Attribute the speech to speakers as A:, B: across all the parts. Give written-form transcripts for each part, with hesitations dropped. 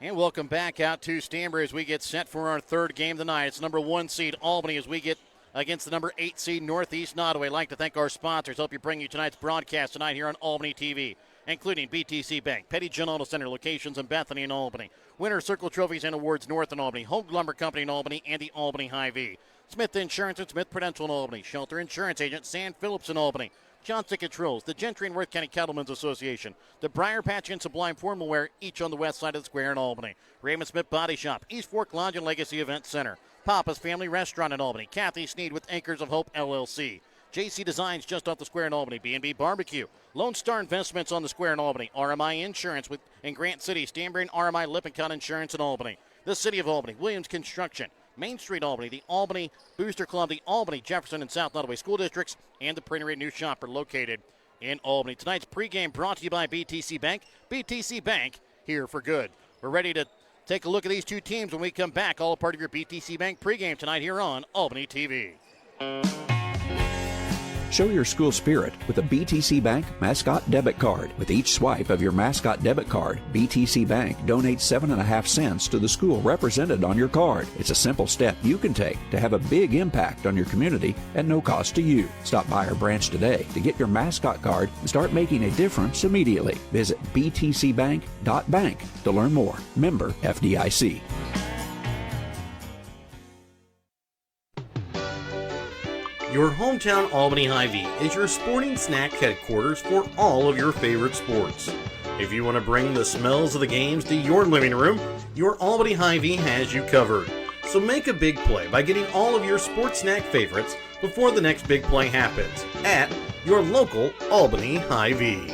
A: And welcome back out to Stanberry as we get set for our third game of the night. It's number 1 seed Albany as we get against the number 8 seed Northeast Nodaway. I'd like to thank our sponsors. Help you bring you tonight's broadcast tonight here on Albany TV, including BTC Bank, Petty General Center locations in Bethany and Albany, Winter Circle Trophies and Awards North in Albany, Hogue Lumber Company in Albany, and the Albany Hy-Vee. Smith Insurance and Smith Prudential in Albany, Shelter Insurance Agent Sam Phillips in Albany, Johnson Controls, the Gentry and Worth County Cattlemen's Association, the Briar Patch and Sublime Formal Wear, each on the west side of the square in Albany, Raymond Smith Body Shop, East Fork Lodge and Legacy Event Center, Papa's Family Restaurant in Albany, Kathy Sneed with Anchors of Hope LLC, JC Designs just off the square in Albany, B&B Barbecue, Lone Star Investments on the square in Albany, RMI Insurance in Grant City, Stanberry and RMI Lippincott Insurance in Albany, the City of Albany, Williams Construction, Main Street Albany, the Albany Booster Club, the Albany, Jefferson, and South Nodaway School Districts, and the Printery New Shop are located in Albany. Tonight's pregame brought to you by BTC Bank. BTC Bank, here for good. We're ready to take a look at these two teams when we come back. All a part of your BTC Bank pregame tonight here on Albany TV.
B: Show your school spirit with a BTC Bank Mascot Debit Card. With each swipe of your Mascot Debit Card, BTC Bank donates 7.5 cents to the school represented on your card. It's a simple step you can take to have a big impact on your community at no cost to you. Stop by our branch today to get your Mascot Card and start making a difference immediately. Visit btcbank.bank to learn more. Member FDIC.
C: Your hometown Albany Hy-Vee is your sporting snack headquarters for all of your favorite sports. If you want to bring the smells of the games to your living room, your Albany Hy-Vee has you covered. So make a big play by getting all of your sports snack favorites before the next big play happens at your local Albany Hy-Vee.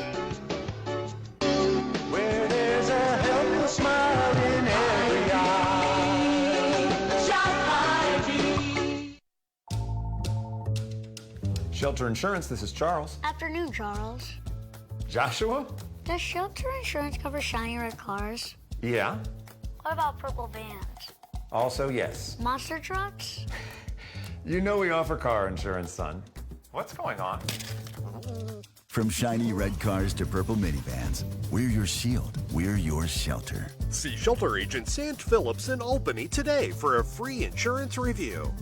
D: Shelter Insurance, this is Charles.
E: Afternoon, Charles.
D: Joshua?
E: Does Shelter Insurance cover shiny red cars?
D: Yeah.
E: What about purple vans?
D: Also, yes.
E: Monster trucks?
D: You know we offer car insurance, son. What's going on?
F: From shiny red cars to purple minivans, we're your shield. We're your shelter.
G: See Shelter Agent Sant Phillips in Albany today for a free insurance review.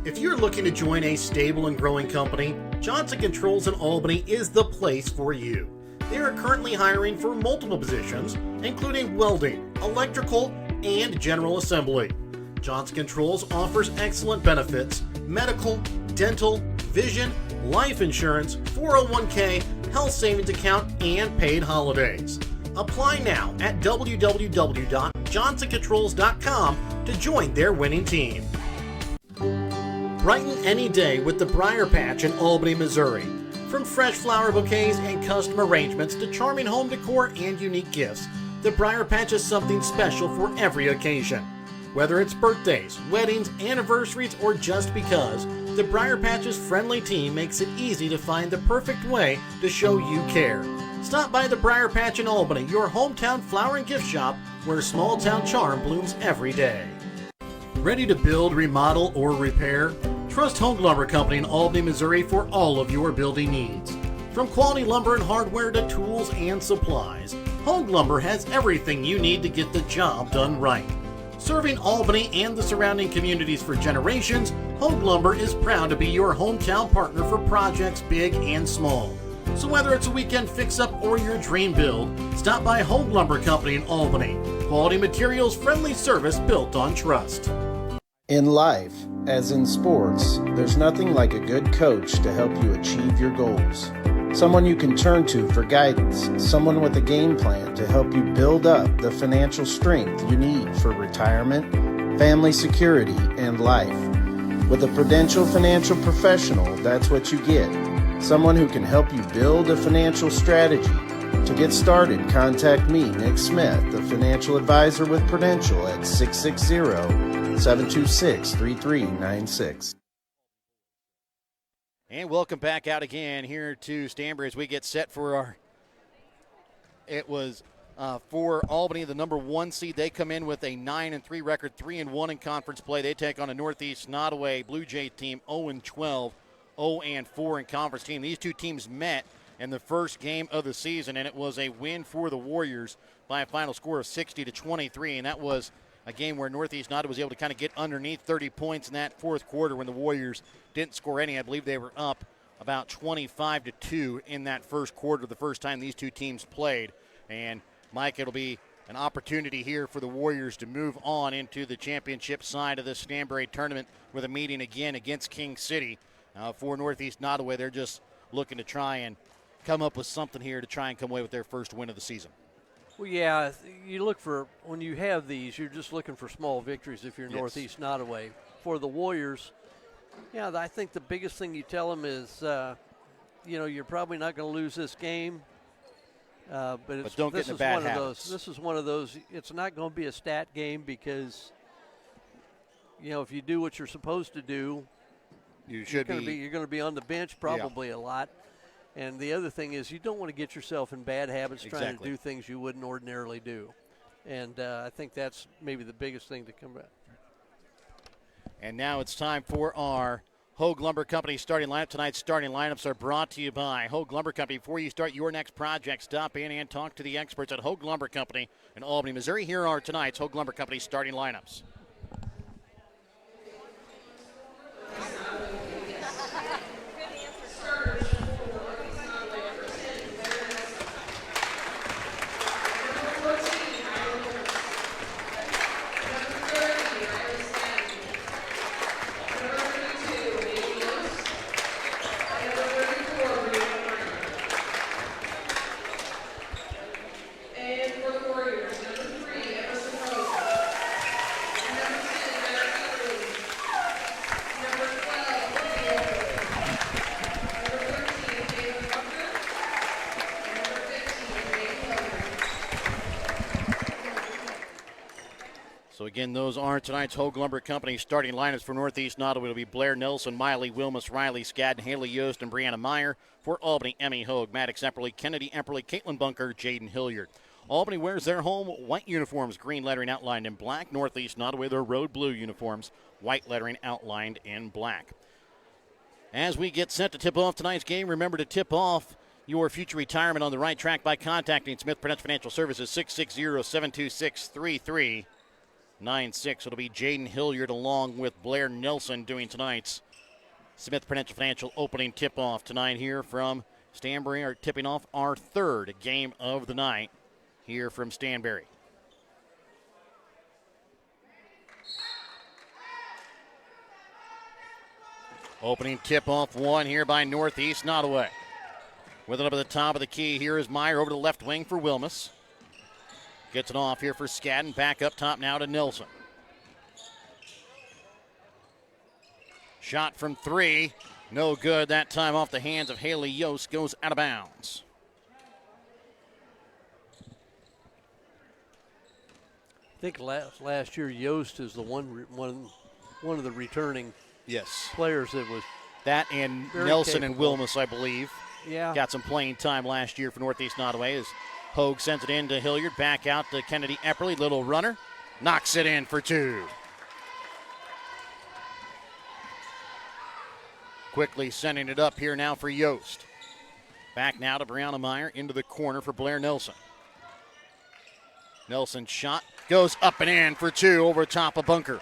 C: If you're looking to join a stable and growing company, Johnson Controls in Albany is the place for you. They are currently hiring for multiple positions, including welding, electrical, and general assembly. Johnson Controls offers excellent benefits: medical, dental, vision, life insurance, 401k, health savings account, and paid holidays. Apply now at www.johnsoncontrols.com to join their winning team. Brighten any day with the Briar Patch in Albany, Missouri. From fresh flower bouquets and custom arrangements to charming home decor and unique gifts, the Briar Patch is something special for every occasion. Whether it's birthdays, weddings, anniversaries, or just because, the Briar Patch's friendly team makes it easy to find the perfect way to show you care. Stop by the Briar Patch in Albany, your hometown flower and gift shop where small town charm blooms every day. Ready to build, remodel, or repair? Trust Hogue Lumber Company in Albany, Missouri for all of your building needs. From quality lumber and hardware to tools and supplies, Hogue Lumber has everything you need to get the job done right. Serving Albany and the surrounding communities for generations, Hogue Lumber is proud to be your hometown partner for projects big and small. So whether it's a weekend fix-up or your dream build, stop by Hogue Lumber Company in Albany. Quality materials, friendly service built on trust.
H: In life, as in sports, there's nothing like a good coach to help you achieve your goals. Someone you can turn to for guidance, someone with a game plan to help you build up the financial strength you need for retirement, family security, and life. With a Prudential financial professional, that's what you get. Someone who can help you build a financial strategy. To get started, contact me, Nick Smith, the financial advisor with Prudential at 660-726-3396.
A: And welcome back out again here to Stanberry as we get set for our, for Albany, the number 1 seed. They come in with a 9-3 record, 3-1 in conference play. They take on a Northeast Nodaway Blue Jay team, 0-12, 0-4 in conference team. These two teams met in the first game of the season, and it was a win for the Warriors by a final score of 60-23, and that was a game where Northeast Nodaway was able to kind of get underneath 30 points in that fourth quarter when the Warriors didn't score any. I believe they were up about 25-2 in that first quarter, the first time these two teams played. And, Mike, it'll be an opportunity here for the Warriors to move on into the championship side of the Stanberry tournament with a meeting again against King City. For Northeast Nodaway, they're just looking to try and come up with something here to try and come away with their first win of the season.
I: Well, yeah, you look for, when you have these, you're just looking for small victories if you're
A: Yes.
I: Northeast Nodaway. For the Warriors, yeah, I think the biggest thing you tell them is, you're probably not going to lose this game. But
A: don't get in the bad habits.
I: This is one of those, it's not going to be a stat game because, if you do what you're supposed to do,
A: You're
I: going to be on the bench probably a lot. And the other thing is you don't want to get yourself in bad habits trying to do things you wouldn't ordinarily do. And I think that's maybe the biggest thing to come back.
A: And now it's time for our Hogue Lumber Company starting lineup. Tonight's starting lineups are brought to you by Hogue Lumber Company. Before you start your next project, stop in and talk to the experts at Hogue Lumber Company in Albany, Missouri. Here are tonight's Hogue Lumber Company starting lineups. So again, those are tonight's Hogue Lumber Company starting lineups for Northeast Nodaway. It'll be Blair Nelson, Miley Wilmus, Riley Skadden, Haley Yost, and Brianna Meyer. For Albany, Emmy Hogue, Maddox Epperly, Kennedy Epperly, Caitlin Bunker, Jaden Hilliard. Albany wears their home white uniforms, green lettering outlined in black. Northeast Nodaway, their road blue uniforms, white lettering outlined in black. As we get set to tip off tonight's game, remember to tip off your future retirement on the right track by contacting Smith Prudential Financial Services, 660-726-3396. It'll be Jaden Hilliard along with Blair Nelson doing tonight's Smith Prudential Financial opening tip-off tonight here from Stanberry, are tipping off our third game of the night here from Stanberry. Opening tip-off one here by Northeast Nodaway. With it up at the top of the key, here is Meyer over to the left wing for Wilmus. Gets it off here for Skadden. Back up top now to Nelson. Shot from three. No good. That time off the hands of Haley Yost. Goes out of bounds.
I: I think last year Yost is the one of the returning players that was
A: that and Nelson
I: capable.
A: And Wilmus, I believe.
I: Yeah.
A: Got some playing time last year for Northeast Nodaway as Hogue sends it in to Hilliard. Back out to Kennedy Epperly. Little runner. Knocks it in for two. Quickly sending it up here now for Yost. Back now to Brianna Meyer into the corner for Blair Nelson. Nelson's shot goes up and in for two over top of Bunker.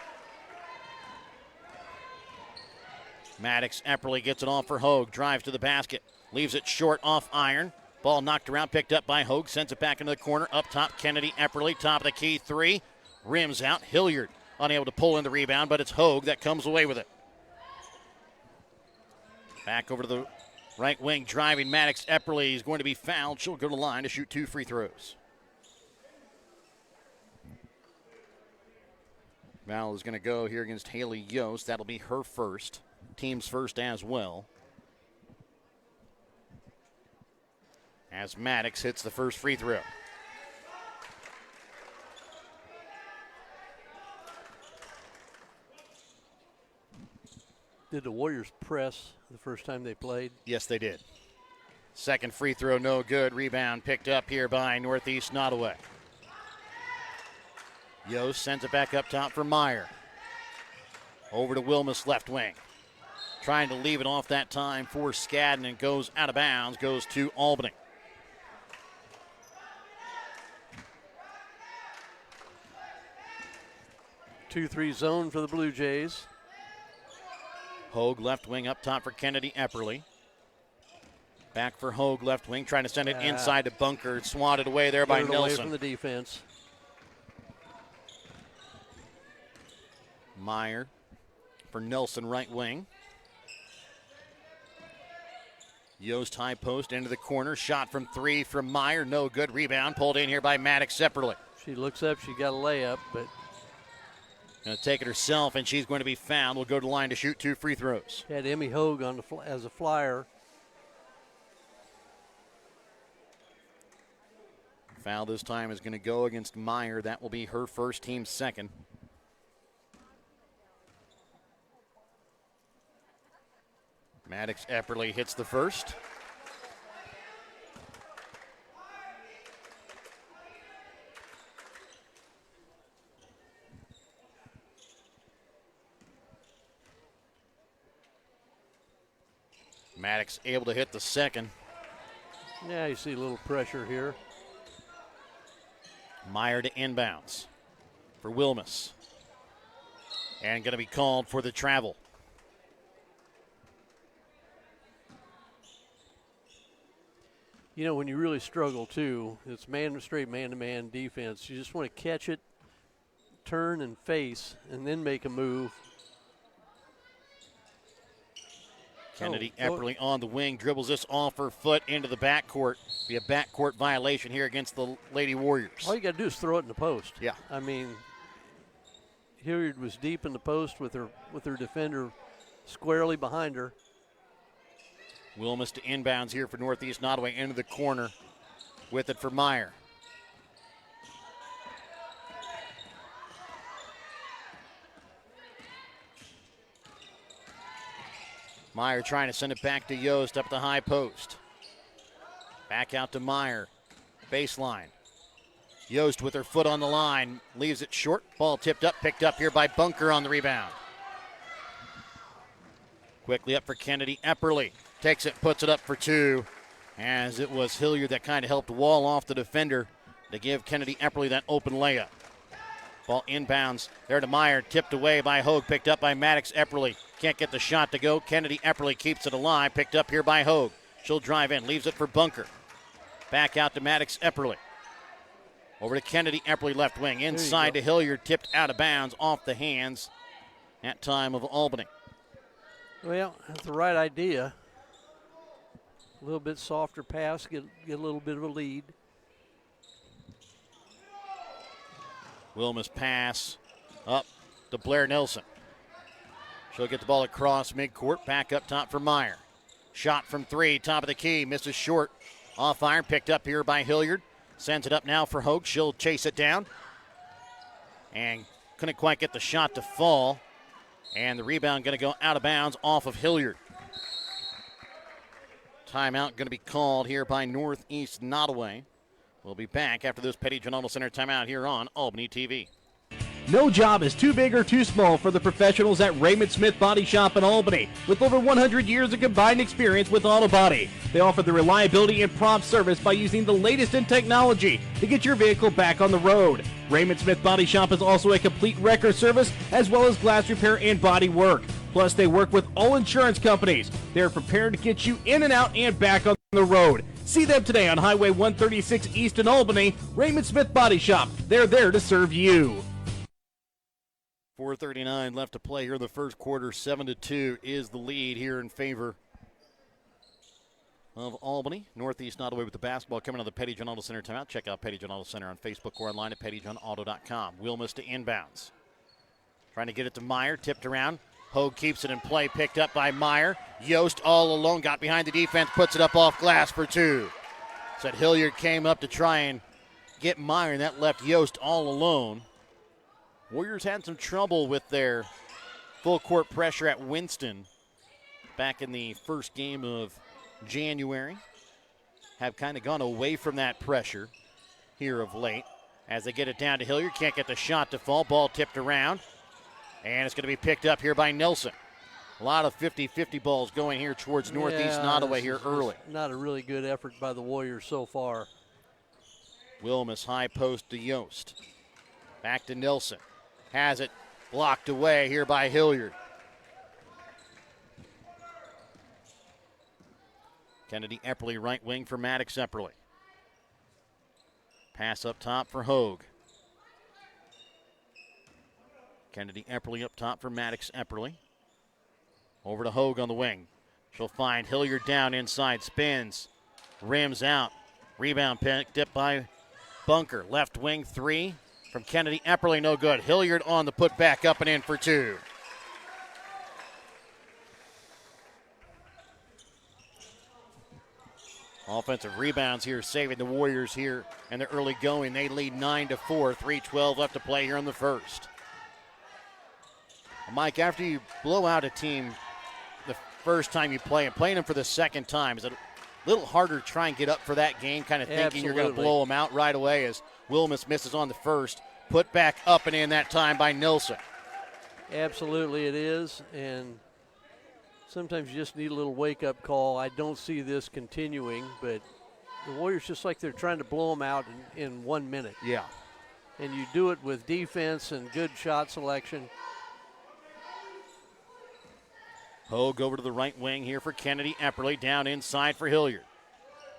A: Maddox Epperly gets it off for Hogue. Drives to the basket. Leaves it short off iron. Ball knocked around, picked up by Hogue. Sends it back into the corner. Up top, Kennedy Epperly. Top of the key, three. Rims out. Hilliard unable to pull in the rebound, but it's Hogue that comes away with it. Back over to the right wing, driving Maddox Epperly. Is going to be fouled. She'll go to the line to shoot two free throws. Foul is going to go here against Haley Yost. That'll be her first. Team's first as well. As Maddox hits the first free throw.
I: Did the Warriors press the first time they played?
A: Yes, they did. Second free throw, no good. Rebound picked up here by Northeast Nodaway. Yost sends it back up top for Meyer. Over to Wilmus, left wing. Trying to leave it off that time for Skadden, and goes out of bounds, goes to Albany.
I: 2-3 zone for the Blue Jays.
A: Hogue left wing up top for Kennedy Epperly. Back for Hogue left wing, trying to send it inside to Bunker. Swatted away there by Nelson.
I: Away from the defense.
A: Meyer for Nelson right wing. Yost high post into the corner. Shot from 3 from Meyer. No good. Rebound pulled in here by Maddox Epperly.
I: She looks up. She got a layup, but
A: going to take it herself, and she's going to be fouled. Will go to the line to shoot 2 free throws.
I: Had Emmy Hogue on as a flyer.
A: Foul this time is going to go against Meyer. That will be her first, team's second. Maddox Epperly hits the first. Maddox able to hit the second.
I: Yeah, you see a little pressure here.
A: Meyer to inbounds for Wilmus. And going to be called for the travel.
I: You know, when you really struggle, too, it's straight man-to-man defense. You just want to catch it, turn and face, and then make a move.
A: Kennedy Epperly on the wing, dribbles this off her foot into the backcourt. Be a backcourt violation here against the Lady Warriors.
I: All you got to do is throw it in the post.
A: Yeah.
I: I mean, Hilliard was deep in the post with her defender squarely behind her.
A: Wilmus to inbounds here for Northeast Nodaway into the corner with it for Meyer. Meyer trying to send it back to Yost up the high post. Back out to Meyer. Baseline. Yost with her foot on the line. Leaves it short. Ball tipped up. Picked up here by Bunker on the rebound. Quickly up for Kennedy Epperly. Takes it, puts it up for 2. As it was Hilliard that kind of helped wall off the defender to give Kennedy Epperly that open layup. Ball inbounds there to Meyer. Tipped away by Hogue. Picked up by Maddox Epperly. Can't get the shot to go. Kennedy Epperly keeps it alive. Picked up here by Hogue. She'll drive in. Leaves it for Bunker. Back out to Maddox Epperly. Over to Kennedy Epperly left wing. Inside to Hilliard. Tipped out of bounds off the hands at time of Albany.
I: Well, that's the right idea. A little bit softer pass. Get a little bit of a lead.
A: Wilmus pass up to Blair Nelson. She'll get the ball across midcourt. Back up top for Meyer. Shot from 3, top of the key. Misses short. Off iron. Picked up here by Hilliard. Sends it up now for Hogue. She'll chase it down. And couldn't quite get the shot to fall. And the rebound going to go out of bounds off of Hilliard. Timeout going to be called here by Northeast Nodaway. We'll be back after this Petty John Auto Center timeout here on Albany TV.
J: No job is too big or too small for the professionals at Raymond Smith Body Shop in Albany. With over 100 years of combined experience with auto body, they offer the reliability and prompt service by using the latest in technology to get your vehicle back on the road. Raymond Smith Body Shop is also a complete wrecker service as well as glass repair and body work. Plus, they work with all insurance companies. They're prepared to get you in and out and back on the road. See them today on Highway 136 East in Albany. Raymond Smith Body Shop. They're there to serve you.
A: 4:39 left to play here in the first quarter. 7-2 is the lead here in favor of Albany. Northeast Nodaway with the basketball coming on the Petty John Auto Center timeout. Check out Petty John Auto Center on Facebook or online at pettyjohnauto.com. Wilmus to inbounds. Trying to get it to Meyer. Tipped around. Hogue keeps it in play. Picked up by Meyer. Yost all alone. Got behind the defense. Puts it up off glass for 2. Said Hilliard came up to try and get Meyer, and that left Yost all alone. Warriors had some trouble with their full court pressure at Winston back in the first game of January. Have kind of gone away from that pressure here of late as they get it down to Hilliard. Can't get the shot to fall. Ball tipped around. And it's going to be picked up here by Nelson. A lot of 50-50 balls going here towards Northeast Nodaway here early.
I: Not a really good effort by the Warriors so far.
A: Wilmus high post to Yost. Back to Nilsson. Has it blocked away here by Hilliard. Kennedy Epperly right wing for Maddox Epperly. Pass up top for Hogue. Kennedy Epperly up top for Maddox Epperly. Over to Hogue on the wing. She'll find Hilliard down inside. Spins. Rims out. Rebound picked up by Bunker. Left wing 3 from Kennedy Epperly. No good. Hilliard on the putback up and in for 2. Offensive rebounds here, saving the Warriors here in the early going. They lead 9-4, 3:12 left to play here in the first. Mike, after you blow out a team the first time you play and playing them for the second time, is it a little harder to try and get up for that game, kind of thinking you're going to blow them out right away as Wilmus misses on the first. Put back up and in that time by Nilsson.
I: Absolutely it is, and sometimes you just need a little wake-up call. I don't see this continuing, but the Warriors just like they're trying to blow them out in 1 minute.
A: Yeah.
I: And you do it with defense and good shot selection.
A: Hogue over to the right wing here for Kennedy Epperly. Down inside for Hilliard.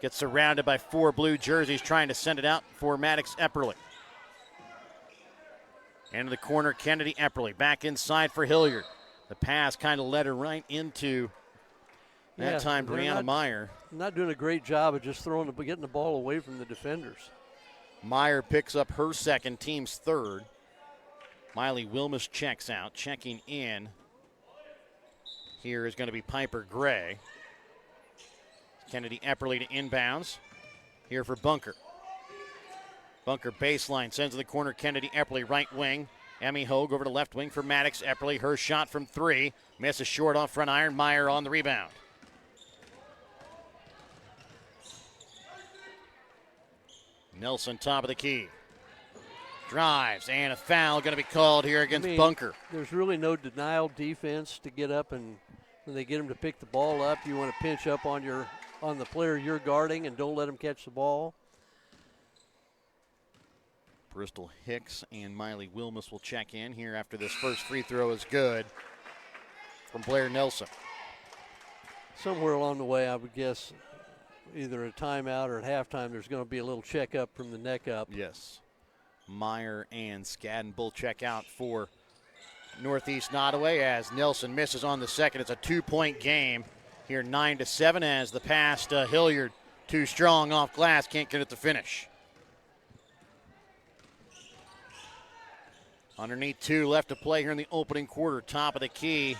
A: Gets surrounded by 4 blue jerseys trying to send it out for Maddox Epperly. Into the corner, Kennedy Epperly. Back inside for Hilliard. The pass kind of led her right into that time Brianna Meyer.
I: Not doing a great job of just getting the ball away from the defenders.
A: Meyer picks up her second, team's third. Miley Wilmus checks out. Checking in here is going to be Piper Gray. Kennedy Epperly to inbounds. Here for Bunker. Bunker baseline, sends to the corner, Kennedy Epperly right wing. Emmy Hogue over to left wing for Maddox Epperly. Her shot from 3. Misses short off front iron. Meyer on the rebound. Nelson top of the key. Drives, and a foul going to be called here against Bunker.
I: There's really no denial defense to get up, and when they get them to pick the ball up, you want to pinch up on the player you're guarding and don't let them catch the ball.
A: Bristol Hicks and Miley Wilmus will check in here after this first free throw is good from Blair Nelson.
I: Somewhere along the way, I would guess either a timeout or at halftime, there's going to be a little check-up from the neck up.
A: Yes. Meyer and Skadden both check out for Northeast Nodaway as Nelson misses on the second. It's a 2-point game here, 9-7 as the pass to Hilliard. Too strong off glass, can't get it to finish. Underneath 2 left to play here in the opening quarter. Top of the key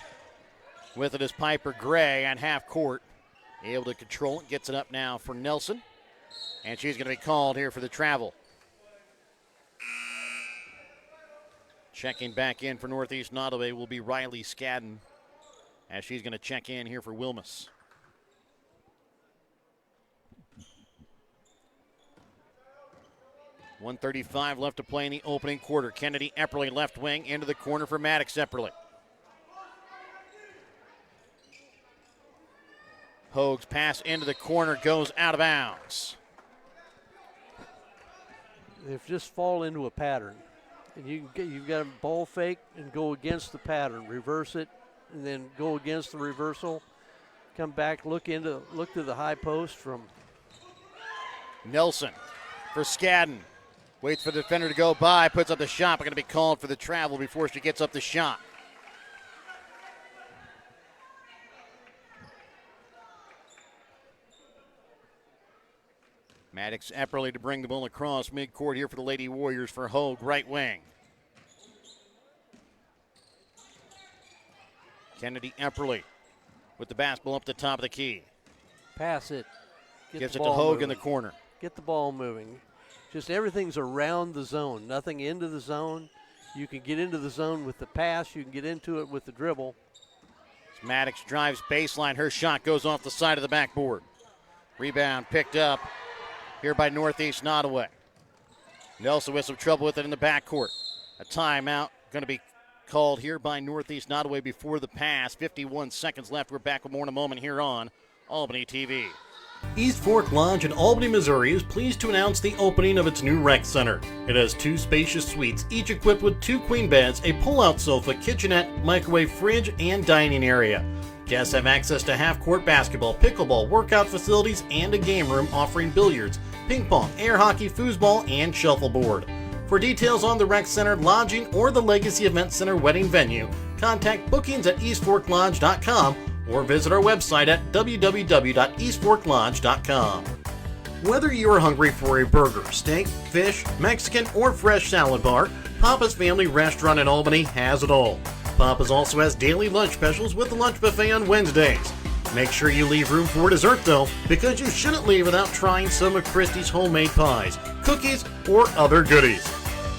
A: with it is Piper Gray on half court. Able to control it. Gets it up now for Nelson. And she's going to be called here for the travel. Checking back in for Northeast Nodaway will be Riley Skadden as she's going to check in here for Wilmus. .135 left to play in the opening quarter. Kennedy Epperly left wing into the corner for Maddox Epperly. Hogue's pass into the corner goes out of bounds.
I: They've just fall into a pattern. And you've got a ball fake and go against the pattern. Reverse it and then go against the reversal. Come back, look to the high post from
A: Nelson for Skadden. Waits for the defender to go by, puts up the shot, but going to be called for the travel before she gets up the shot. Maddox Epperly to bring the ball across midcourt here for the Lady Warriors for Hogue, right wing. Kennedy Epperly with the basketball up the top of the key.
I: Pass it.
A: Gives it to Hogue in the corner.
I: Get the ball moving. Just everything's around the zone, nothing into the zone. You can get into the zone with the pass. You can get into it with the dribble.
A: Maddox drives baseline. Her shot goes off the side of the backboard. Rebound picked up here by Northeast Nodaway. Nelson with some trouble with it in the backcourt. A timeout going to be called here by Northeast Nodaway before the pass. 51 seconds left. We're back with more in a moment here on Albany TV.
C: East Fork Lodge in Albany, Missouri is pleased to announce the opening of its new rec center. It has 2 spacious suites, each equipped with 2 queen beds, a pull-out sofa, kitchenette, microwave, fridge, and dining area. Guests have access to half-court basketball, pickleball, workout facilities, and a game room offering billiards, ping pong, air hockey, foosball, and shuffleboard. For details on the rec center, lodging, or the Legacy Event Center wedding venue, contact bookings at eastforklodge.com or visit our website at www.eastforklodge.com. Whether you are hungry for a burger, steak, fish, Mexican, or fresh salad bar, Papa's Family Restaurant in Albany has it all. Papa's also has daily lunch specials with the lunch buffet on Wednesdays. Make sure you leave room for dessert though, because you shouldn't leave without trying some of Christie's homemade pies, cookies, or other goodies.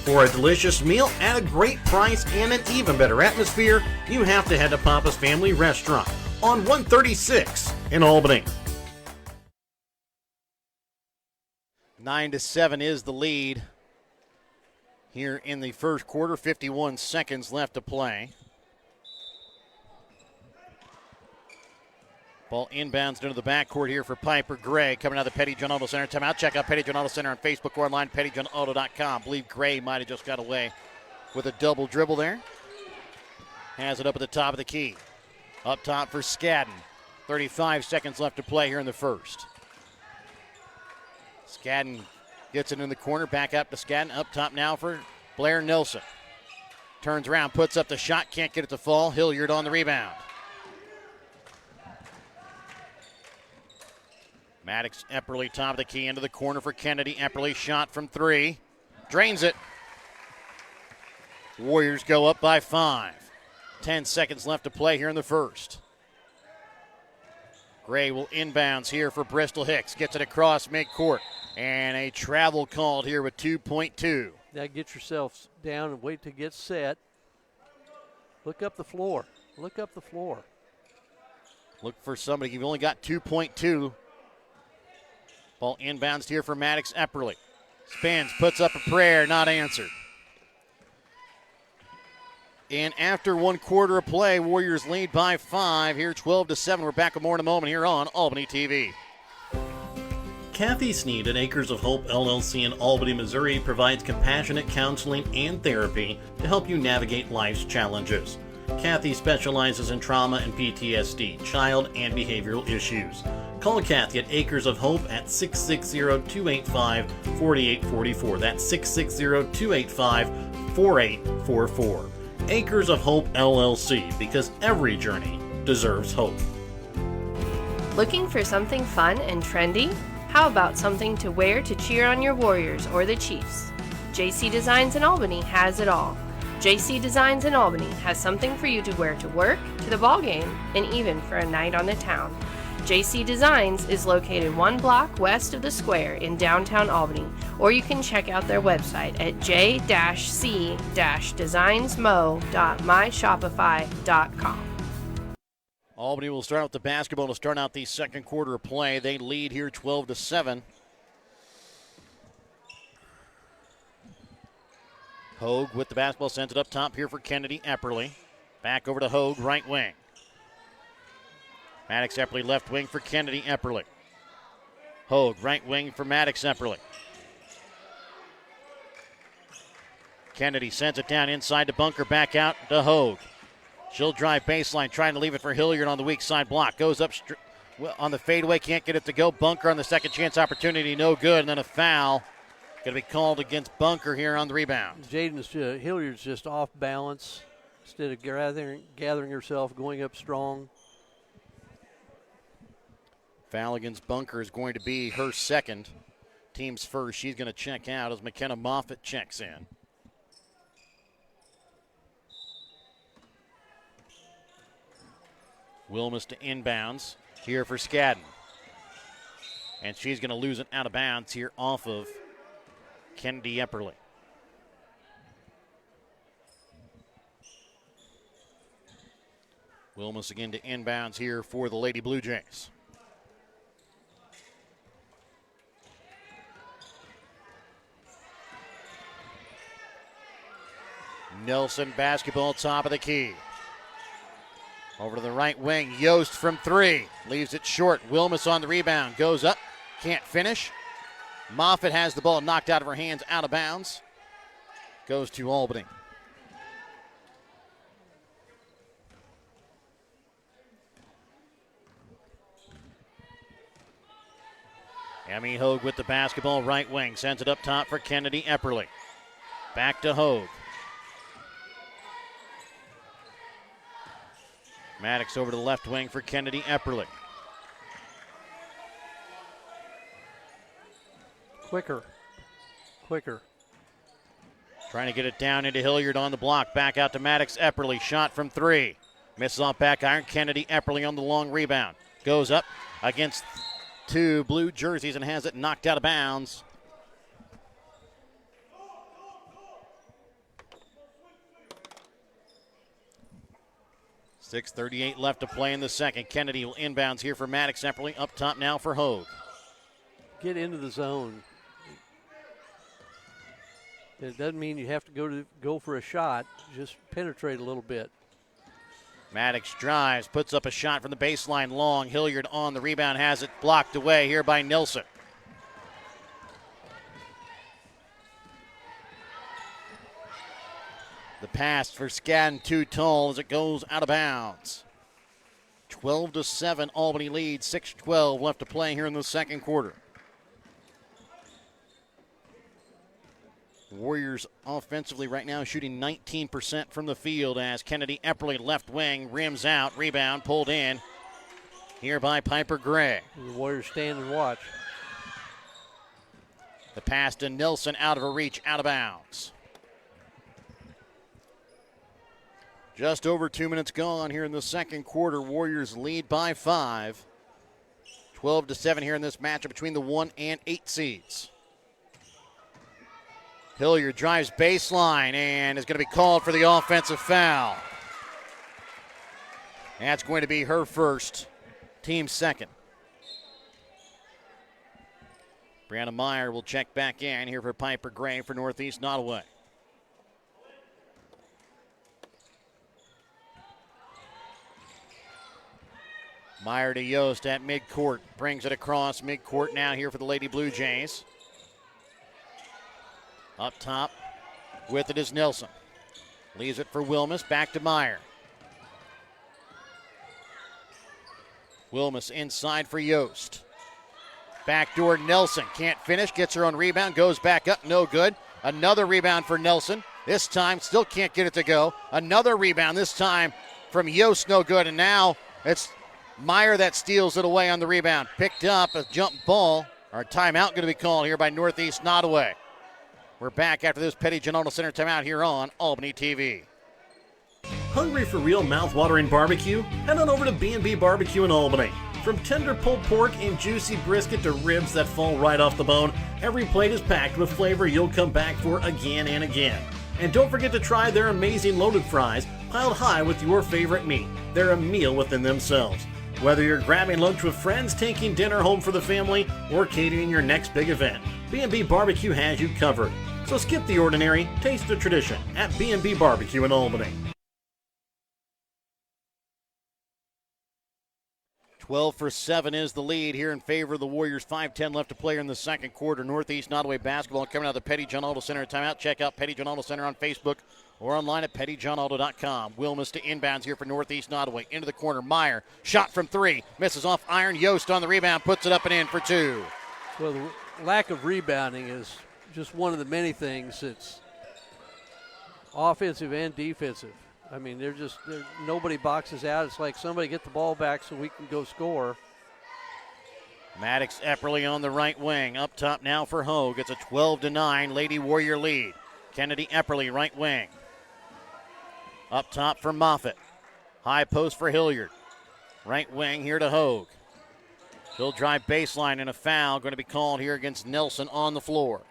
C: For a delicious meal at a great price and an even better atmosphere, you have to head to Papa's Family Restaurant on 136 in Albany.
A: 9-7 is the lead here in the first quarter. 51 seconds left to play. Ball inbounds into the backcourt here for Piper Gray coming out of the Petty John Auto Center. Timeout. Check out Petty John Auto Center on Facebook or online, pettyjohnauto.com. Believe Gray might have just got away with a double dribble there. Has it up at the top of the key. Up top for Skadden. 35 seconds left to play here in the first. Skadden gets it in the corner. Back up to Skadden. Up top now for Blair Nelson. Turns around, puts up the shot. Can't get it to fall. Hilliard on the rebound. Maddox Epperly, top of the key, into the corner for Kennedy. Epperly shot from 3. Drains it. Warriors go up by 5. 10 seconds left to play here in the first. Gray will inbounds here for Bristol Hicks. Gets it across midcourt. And a travel called here with 2.2.
I: Now get yourself down and wait to get set. Look up the floor. Look up the floor.
A: Look for somebody. You've only got 2.2. Ball inbounds here for Maddox Epperly. Spins, puts up a prayer, not answered. And after 1 quarter of play, Warriors lead by 5. Here 12-7. We're back with more in a moment here on Albany TV.
C: Kathy Sneed at Acres of Hope LLC in Albany, Missouri provides compassionate counseling and therapy to help you navigate life's challenges. Kathy specializes in trauma and PTSD, child and behavioral issues. Call Kathy at Acres of Hope at 660-285-4844. That's 660-285-4844. Acres of Hope LLC, because every journey deserves hope.
K: Looking for something fun and trendy? How about something to wear to cheer on your Warriors or the Chiefs? JC Designs in Albany has it all. JC Designs in Albany has something for you to wear to work, to the ball game, and even for a night on the town. JC Designs is located 1 block west of the square in downtown Albany, or you can check out their website at j-c-designsmo.myshopify.com.
A: Albany will start out the basketball to start out the second quarter of play. They lead here 12-7. Hogue with the basketball, sends it up top here for Kennedy Epperly. Back over to Hogue, right wing. Maddox Epperly left wing for Kennedy Epperly. Hogue right wing for Maddox Epperly. Kennedy sends it down inside to Bunker, back out to Hogue. She'll drive baseline, trying to leave it for Hilliard on the weak side block. Goes up on the fadeaway, can't get it to go. Bunker on the second chance opportunity, no good, and then a foul. Going to be called against Bunker here on the rebound.
I: Hilliard's just off balance. Instead of gathering herself, going up strong.
A: Foul against Bunker is going to be her second. Team's first. She's going to check out as McKenna Moffitt checks in. Wilmus to inbounds here for Skadden. And she's going to lose it out of bounds here off of Kennedy Epperly. Wilmus again to inbounds here for the Lady Blue Jays. Nelson basketball top of the key. Over to the right wing, Yost from 3. Leaves it short. Wilmus on the rebound. Goes up. Can't finish. Moffitt has the ball knocked out of her hands, out of bounds. Goes to Albany. Emmy Hogue with the basketball, right wing. Sends it up top for Kennedy Epperly. Back to Hogue. Maddox over to the left wing for Kennedy Epperly.
I: Quicker.
A: Trying to get it down into Hilliard on the block. Back out to Maddox Epperly. Shot from 3. Misses off back iron. Kennedy Epperly on the long rebound. Goes up against 2 blue jerseys and has it knocked out of bounds. .6:38 left to play in the second. Kennedy will inbounds here for Maddox Epperly. Up top now for Hogue.
I: Get into the zone. It doesn't mean you have to go for a shot. Just penetrate a little bit.
A: Maddox drives, puts up a shot from the baseline long. Hilliard on the rebound, has it blocked away here by Nilsson. The pass for Skadden too tall as it goes out of bounds. 12-7, Albany leads. 6:12 left to play here in the second quarter. Warriors offensively right now shooting 19% from the field as Kennedy Epperly left wing rims out, rebound pulled in here by Piper Gray.
I: The Warriors stand and watch.
A: The pass to Nilsson out of her reach, out of bounds. Just over 2 minutes gone here in the second quarter. Warriors lead by 5. 12-7 here in this matchup between the 1 and 8 seeds. Hilliard drives baseline and is going to be called for the offensive foul. That's going to be her first, team second. Brianna Meyer will check back in here for Piper Gray for Northeast Nodaway. Meyer to Yost at midcourt. Brings it across midcourt now here for the Lady Blue Jays. Up top with it is Nilsson. Leaves it for Wilmus. Back to Meyer. Wilmus inside for Yost. Backdoor Nelson. Can't finish. Gets her own rebound. Goes back up. No good. Another rebound for Nelson. This time still can't get it to go. Another rebound. This time from Yost. No good. And now it's Meyer that steals it away on the rebound. Picked up a jump ball. Our timeout going to be called here by Northeast Nodaway. We're back after this Petty Giannotto Center timeout here on Albany TV.
C: Hungry for real mouth-watering barbecue? Head on over to B&B Barbecue in Albany. From tender pulled pork and juicy brisket to ribs that fall right off the bone, every plate is packed with flavor you'll come back for again and again. And don't forget to try their amazing loaded fries, piled high with your favorite meat. They're a meal within themselves. Whether you're grabbing lunch with friends, taking dinner home for the family, or catering your next big event, B&B Barbecue has you covered. So skip the ordinary, taste the tradition at B&B Barbecue in Albany.
A: 12-7 is the lead here in favor of the Warriors. 5:10 left to play in the second quarter. Northeast Nodaway basketball coming out of the Petty Giannotto Center timeout. Check out Petty Giannotto Center on Facebook or online at pettygiannotto.com. Wilmus to inbounds here for Northeast Nodaway. Into the corner, Meyer. Shot from 3. Misses off iron. Yost on the rebound. Puts it up and in for 2.
I: Well, the lack of rebounding is just one of the many things that's offensive and defensive. I mean, nobody boxes out. It's like somebody get the ball back so we can go score.
A: Maddox Epperly on the right wing. Up top now for Hogue. It's a 12-9 Lady Warrior lead. Kennedy Epperly, right wing. Up top for Moffitt. High post for Hilliard. Right wing here to Hogue. She'll drive baseline and a foul going to be called here against Nelson on the floor.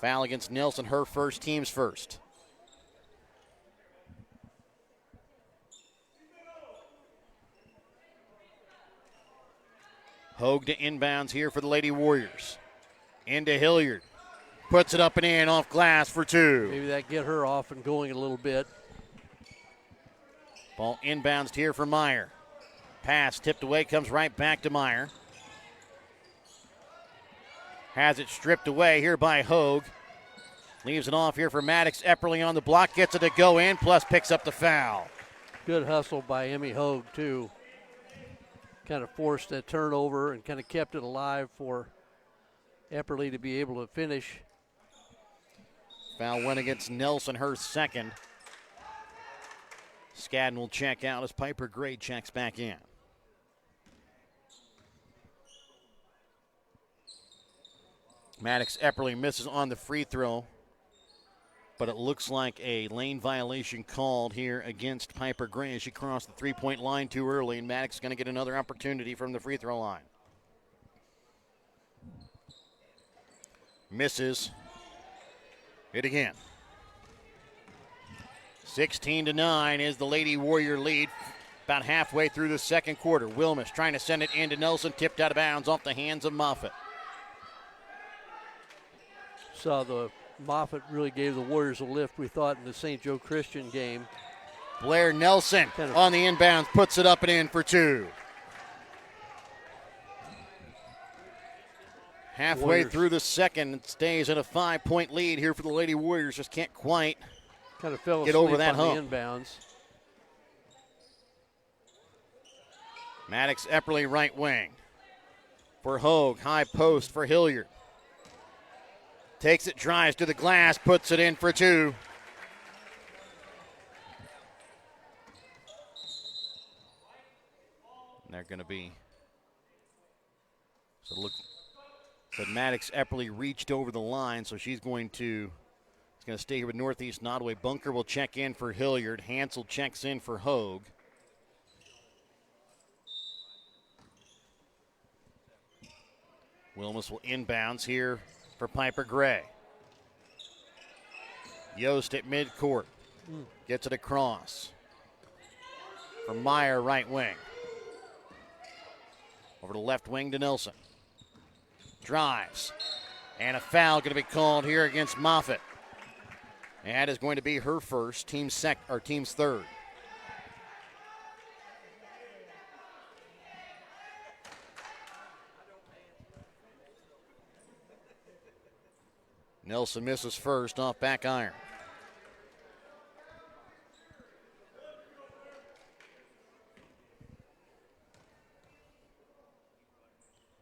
A: Foul against Nelson, her first, team's first. Hogue to inbounds here for the Lady Warriors. Into Hilliard. Puts it up and in off glass for two.
I: Maybe that get her off and going a little bit.
A: Ball inbounds here for Meyer. Pass tipped away, comes right back to Meyer. Has it stripped away here by Hogue. Leaves it off here for Maddox Epperly on the block. Gets it to go in, plus picks up the foul.
I: Good hustle by Emmy Hogue, too. Kind of forced a turnover and kind of kept it alive for Epperly to be able to finish.
A: Foul went against Nelson, her second. Skadden will check out as Piper Gray checks back in. Maddox Epperly misses on the free throw, but it looks like a lane violation called here against Piper Gray as she crossed the three-point line too early, and Maddox is going to get another opportunity from the free throw line. Misses it again. 16-9 is the Lady Warrior lead about halfway through the second quarter. Wilmus trying to send it into Nelson, tipped out of bounds off the hands of Moffitt.
I: Saw the Moffitt really gave the Warriors a lift, we thought, in the St. Joe Christian game.
A: Blair Nelson on the inbounds, puts it up and in for two. Halfway
I: Warriors
A: through the second, it stays at a 5-point lead here for the Lady Warriors. Just can't quite
I: kind of fell
A: get over that
I: on
A: hump.
I: The inbounds.
A: Maddox Epperly right wing for Hogue, high post for Hilliard. Takes it, drives to the glass, puts it in for two. And they're going to be, so look, but Maddox Epperly reached over the line, so she's going to stay here with Northeast Nodaway. Bunker will check in for Hilliard. Hansel checks in for Hogue. Wilmus will inbounds here for Piper Gray. Yost at midcourt. Gets it across. For Meyer, right wing. Over to left wing to Nelson. Drives. And a foul going to be called here against Moffitt. And that is going to be her first, team's third. Nelson misses first off back iron.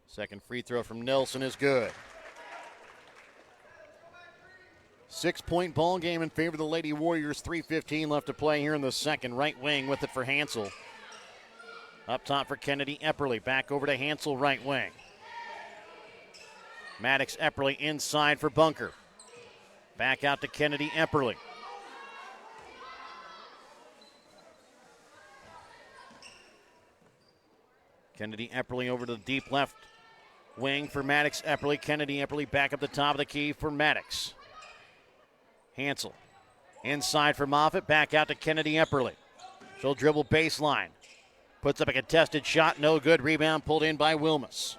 A: Second free throw from Nelson is good. 6-point ball game in favor of the Lady Warriors. 3:15 left to play here in the second. Right wing with it for Hansel. Up top for Kennedy Epperly. Back over to Hansel, right wing. Maddox Epperly inside for Bunker. Back out to Kennedy Epperly. Kennedy Epperly over to the deep left wing for Maddox Epperly. Kennedy Epperly back up the top of the key for Maddox. Hansel inside for Moffitt. Back out to Kennedy Epperly. She'll dribble baseline. Puts up a contested shot. No good. Rebound pulled in by Wilmus.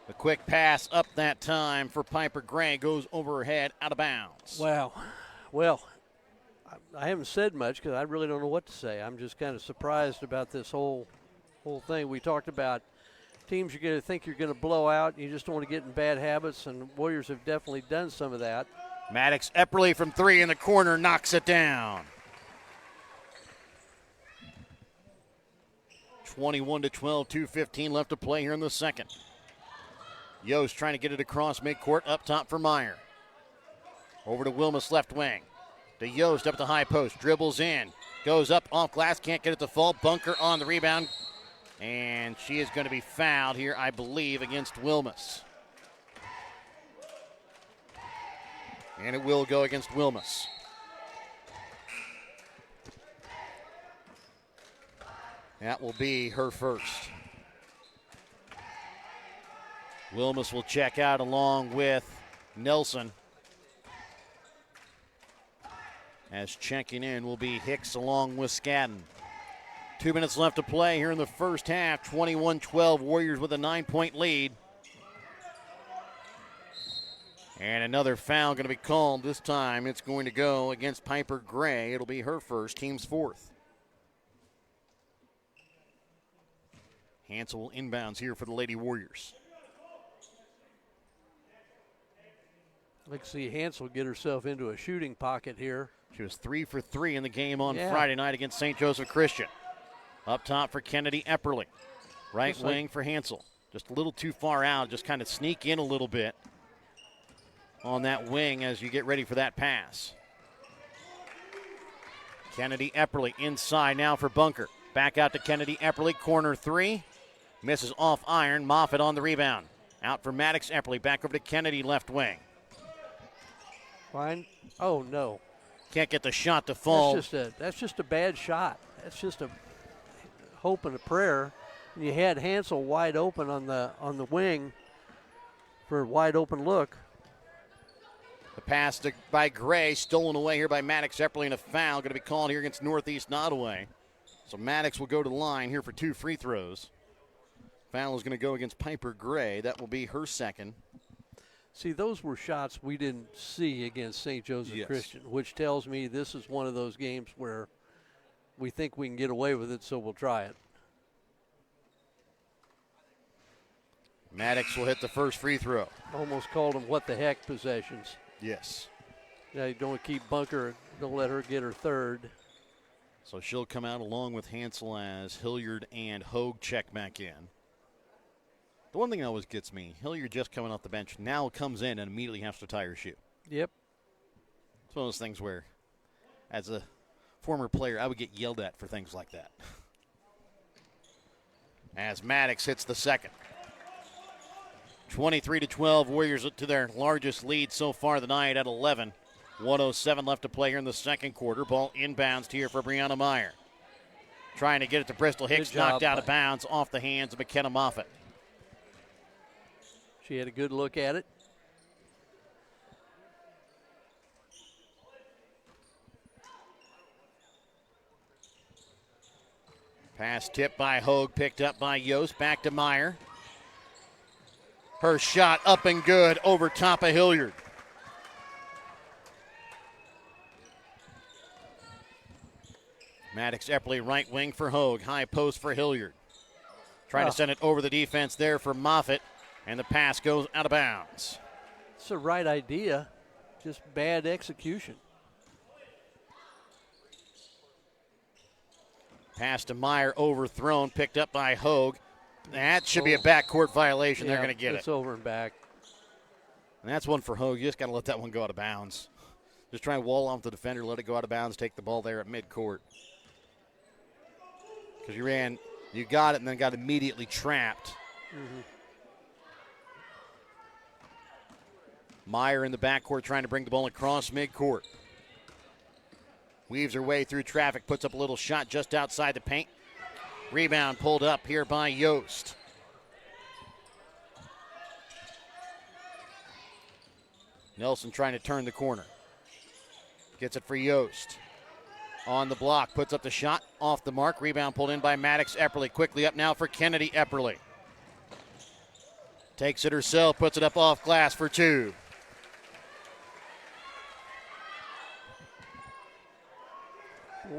A: The quick pass up that time for Piper Gray goes over her head, out of bounds.
I: Wow. Well, I haven't said much because I really don't know what to say. I'm just kind of surprised about this whole thing. We talked about teams you're going to think you're going to blow out. You just don't want to get in bad habits, and Warriors have definitely done some of that.
A: Maddox Epperly from three in the corner knocks it down. 21-12, 2:15 left to play here in the second. Yost trying to get it across midcourt, up top for Meyer. Over to Wilmus, left wing. To Yost up the high post, dribbles in, goes up off glass, can't get it to fall. Bunker on the rebound, and she is going to be fouled here, I believe, against Wilmus. And it will go against Wilmus. That will be her first. Wilmus will check out along with Nelson. As checking in will be Hicks along with Skadden. 2 minutes left to play here in the first half. 21-12, Warriors with a 9-point lead. And another foul going to be called. This time it's going to go against Piper Gray. It'll be her first, team's fourth. Hansel inbounds here for the Lady Warriors.
I: I'd like to see Hansel get herself into a shooting pocket here.
A: She was 3 for 3 in the game on Friday night against St. Joseph Christian. Up top for Kennedy Epperly. Right wing for Hansel. Just a little too far out. Just kind of sneak in a little bit on that wing as you get ready for that pass. Kennedy Epperly inside now for Bunker. Back out to Kennedy Epperly. Corner three. Misses off iron. Moffitt on the rebound. Out for Maddox Epperly. Back over to Kennedy left wing.
I: Fine. Oh, no.
A: Can't get the shot to fall.
I: That's just a bad shot. That's just a hope and a prayer. And you had Hansel wide open on the wing for a wide open look.
A: The pass by Gray, stolen away here by Maddox Epperly, and a foul going to be called here against Northeast Nodaway. So Maddox will go to the line here for 2 free throws. Foul is going to go against Piper Gray. That will be her second.
I: See, those were shots we didn't see against St. Joseph Christian, which tells me this is one of those games where we think we can get away with it, so we'll try it.
A: Maddox will hit the first free throw.
I: Almost called them what the heck possessions.
A: Yes.
I: Yeah, you don't keep Bunker, don't let her get her third.
A: So she'll come out along with Hansel as Hilliard and Hogue check back in. The one thing that always gets me, Hilliard just coming off the bench, now comes in and immediately has to tie her shoe.
I: Yep.
A: It's one of those things where, as a former player, I would get yelled at for things like that. As Maddox hits the second. 23-12, Warriors to their largest lead so far tonight at 11. 1:07 left to play here in the second quarter. Ball inbounds here for Brianna Meyer. Trying to get it to Bristol Hicks, knocked out of bounds off the hands of McKenna Moffitt.
I: She had a good look at it.
A: Pass tipped by Hogue, picked up by Yost, back to Meyer. Her shot up and good over top of Hilliard. Maddox Epperly right wing for Hogue, high post for Hilliard. Trying to send it over the defense there for Moffitt, and the pass goes out of bounds.
I: It's the right idea, just bad execution.
A: Pass to Meyer, overthrown, picked up by Hogue. That should be a backcourt violation.
I: Yeah,
A: they're going to get it.
I: It's over and back.
A: And that's one for Hogue. You just got to let that one go out of bounds. Just try and wall off the defender, let it go out of bounds, take the ball there at midcourt. Because you got it and then got immediately trapped.
I: Mm-hmm.
A: Meyer in the backcourt trying to bring the ball across midcourt. Weaves her way through traffic, puts up a little shot just outside the paint. Rebound pulled up here by Yost. Nelson trying to turn the corner. Gets it for Yost. On the block, puts up the shot, off the mark. Rebound pulled in by Maddox Epperly. Quickly up now for Kennedy Epperly. Takes it herself, puts it up off glass for two.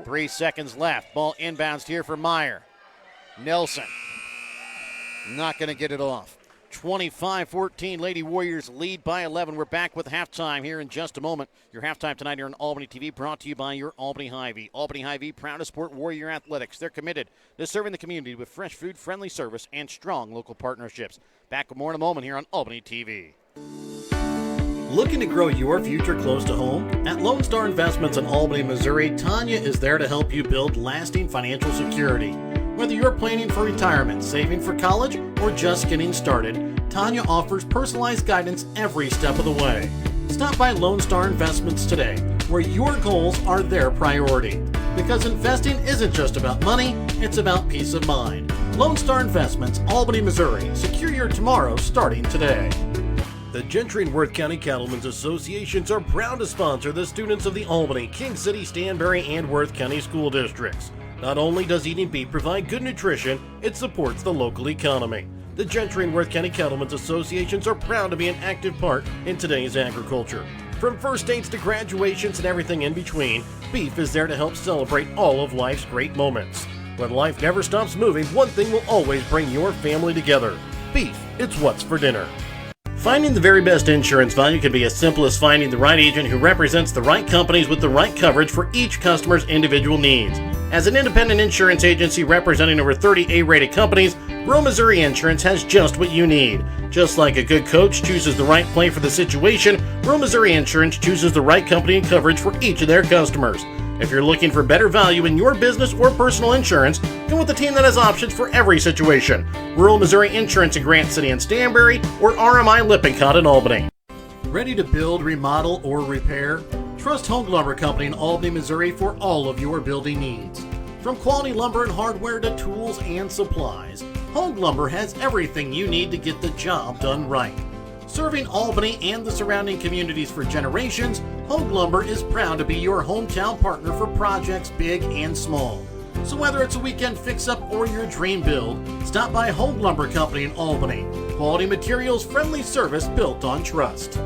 A: Three seconds left. Ball inbounds here for Meyer. Nelson not going to get it off. 25-14, Lady Warriors lead by 11. We're back with halftime here in just a moment. Your halftime tonight here on Albany TV, brought to you by your Albany Hy-Vee. Albany Hy-Vee, proud to support Warrior Athletics. They're committed to serving the community with fresh food, friendly service, and strong local partnerships. Back with more in a moment here on Albany TV.
C: Looking to grow your future close to home? At Lone Star Investments in Albany, Missouri, Tanya is there to help you build lasting financial security. Whether you're planning for retirement, saving for college, or just getting started, Tanya offers personalized guidance every step of the way. Stop by Lone Star Investments today, where your goals are their priority. Because investing isn't just about money, it's about peace of mind. Lone Star Investments, Albany, Missouri. Secure your tomorrow starting today. The Gentry and Worth County Cattlemen's Associations are proud to sponsor the students of the Albany, King City, Stanberry, and Worth County school districts. Not only does eating beef provide good nutrition, it supports the local economy. The Gentry and Worth County Cattlemen's Associations are proud to be an active part in today's agriculture. From first dates to graduations and everything in between, Beef is there to help celebrate all of life's great moments. When life never stops moving, one thing will always bring your family together. Beef, it's what's for dinner. Finding the very best insurance value can be as simple as finding the right agent who represents the right companies with the right coverage for each customer's individual needs. As an independent insurance agency representing over 30 A-rated companies, Rural Missouri Insurance has just what you need. Just like a good coach chooses the right play for the situation, Rural Missouri Insurance chooses the right company and coverage for each of their customers. If you're looking for better value in your business or personal insurance, go with the team that has options for every situation. Rural Missouri Insurance in Grant City and Stanberry, or RMI Lippincott in Albany. Ready to build, remodel, or repair? Trust Home Lumber Company in Albany, Missouri for all of your building needs. From quality lumber and hardware to tools and supplies, Home Lumber has everything you need to get the job done right. Serving Albany and the surrounding communities for generations, Home Lumber is proud to be your hometown partner for projects big and small. So whether it's a weekend fix-up or your dream build, stop by Home Lumber Company in Albany. Quality materials, friendly service built on trust.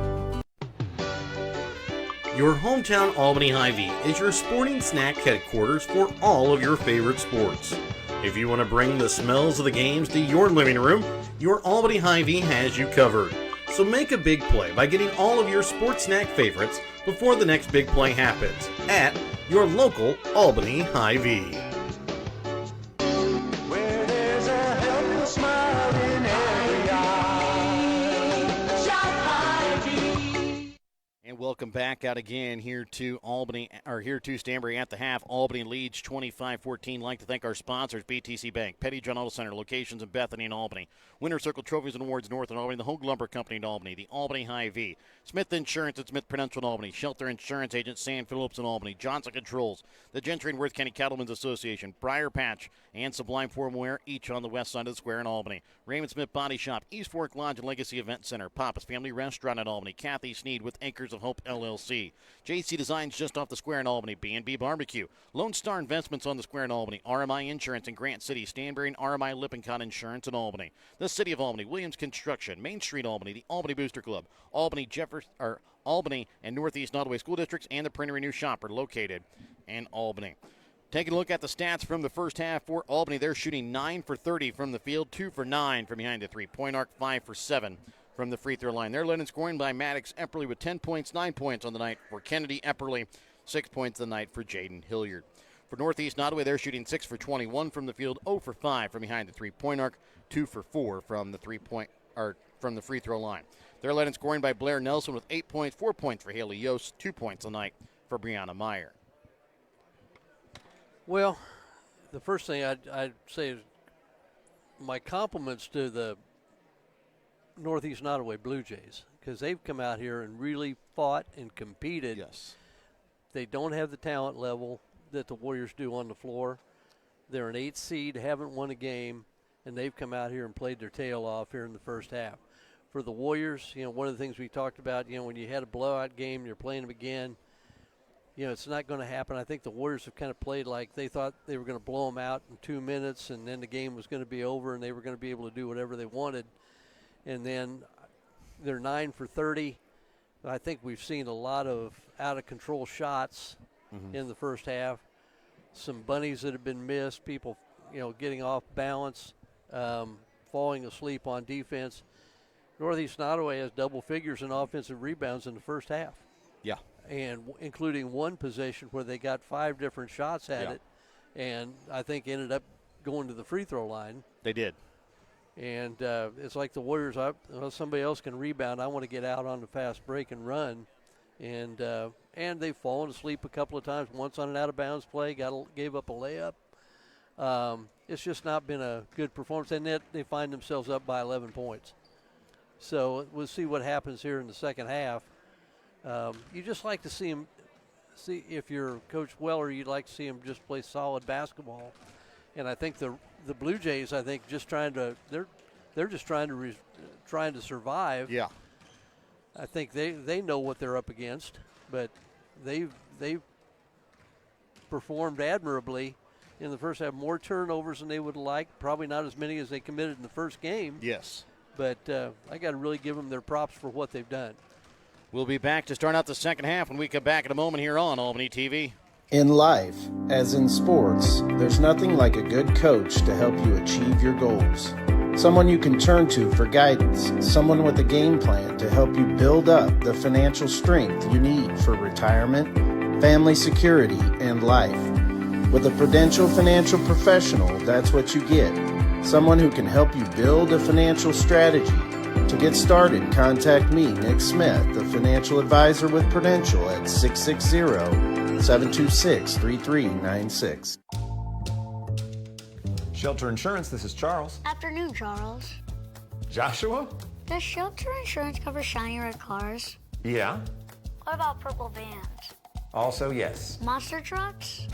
C: Your hometown Albany Hy-Vee is your sporting snack headquarters for all of your favorite sports. If you want to bring the smells of the games to your living room, your Albany Hy-Vee has you covered. So make a big play by getting all of your sports snack favorites before the next big play happens at your local Albany Hy-Vee.
L: Where there's a helpful smile in every eye. Shop Hy-Vee.
A: And welcome back out again here to Albany, or here to Stanberry at the half. Albany leads 25-14. Like to thank our sponsors, BTC Bank, Petty John Auto Center, locations in Bethany and Albany, Winter Circle Trophies and Awards North in Albany, the Home Lumber Company in Albany, the Albany Hy-Vee, Smith Insurance at Smith Prudential in Albany, Shelter Insurance Agent Sam Phillips in Albany, Johnson Controls, the Gentry and Worth County Cattlemen's Association, Briar Patch, and Sublime Formal Wear, each on the west side of the square in Albany. Raymond Smith Body Shop, East Fork Lodge and Legacy Event Center, Papa's Family Restaurant in Albany, Kathy Sneed with Anchors of Hope LLC, JC Designs just off the square in Albany, B&B Barbecue, Lone Star Investments on the square in Albany, RMI Insurance in Grant City, Stanberry and RMI Lippincott Insurance in Albany, the City of Albany, Williams Construction, Main Street Albany, the Albany Booster Club, Albany and Northeast Nodaway School Districts, and the Printer Renew Shop are located in Albany. Taking a look at the stats from the first half for Albany, they're shooting 9 for 30 from the field, 2 for 9 from behind the three-point arc, 5 for 7 from the free throw line. They're led in scoring by Maddox Epperly with 10 points, 9 points on the night for Kennedy Epperly, 6 points on the night for Jaden Hilliard. For Northeast Nodaway, they're shooting 6 for 21 from the field, 0 for 5 from behind the three-point arc, 2 for 4 from the from the free throw line. They're led in scoring by Blair Nelson with 8 points, 4 points for Haley Yost, 2 points a night for Brianna Meyer.
I: Well, the first thing I'd say is my compliments to the Northeast Nodaway Blue Jays, because they've come out here and really fought and competed.
A: Yes.
I: They don't have the talent level that the Warriors do on the floor. They're an 8th seed, haven't won a game, and they've come out here and played their tail off here in the first half. For the Warriors, one of the things we talked about, when you had a blowout game and you're playing them again, it's not going to happen. I think the Warriors have kind of played like they thought they were going to blow them out in 2 minutes, and then the game was going to be over and they were going to be able to do whatever they wanted. And then they're 9 for 30. I think we've seen a lot of out-of-control shots in the first half. Some bunnies that have been missed, people, getting off balance, falling asleep on defense. Northeast Nodaway has double figures in offensive rebounds in the first half.
A: Yeah.
I: And including one possession where they got 5 different shots at it, and I think ended up going to the free throw line.
A: They did.
I: And it's like the Warriors, somebody else can rebound. I want to get out on the fast break and run. And they've fallen asleep a couple of times, once on an out-of-bounds play, gave up a layup. It's just not been a good performance, and yet they find themselves up by 11 points. So we'll see what happens here in the second half. You just like to see him. See if you're Coach Weller, you'd like to see him just play solid basketball. And I think the Blue Jays, just trying to trying to survive.
A: Yeah.
I: I think they know what they're up against, but they've performed admirably in the first half. More turnovers than they would like. Probably not as many as they committed in the first game.
A: Yes.
I: But I got to really give them their props for what they've done.
A: We'll be back to start out the second half when we come back in a moment here on Albany TV.
H: In life, as in sports, there's nothing like a good coach to help you achieve your goals. Someone you can turn to for guidance, someone with a game plan to help you build up the financial strength you need for retirement, family security, and life. With a Prudential financial professional, that's what you get. Someone who can help you build a financial strategy. To get started, contact me, Nick Smith, the financial advisor with Prudential at 660-726-3396.
D: Shelter Insurance, this is Charles.
E: Afternoon, Charles.
D: Joshua?
E: Does shelter insurance cover shiny red cars?
D: Yeah.
E: What about purple vans?
D: Also, yes.
E: Monster trucks?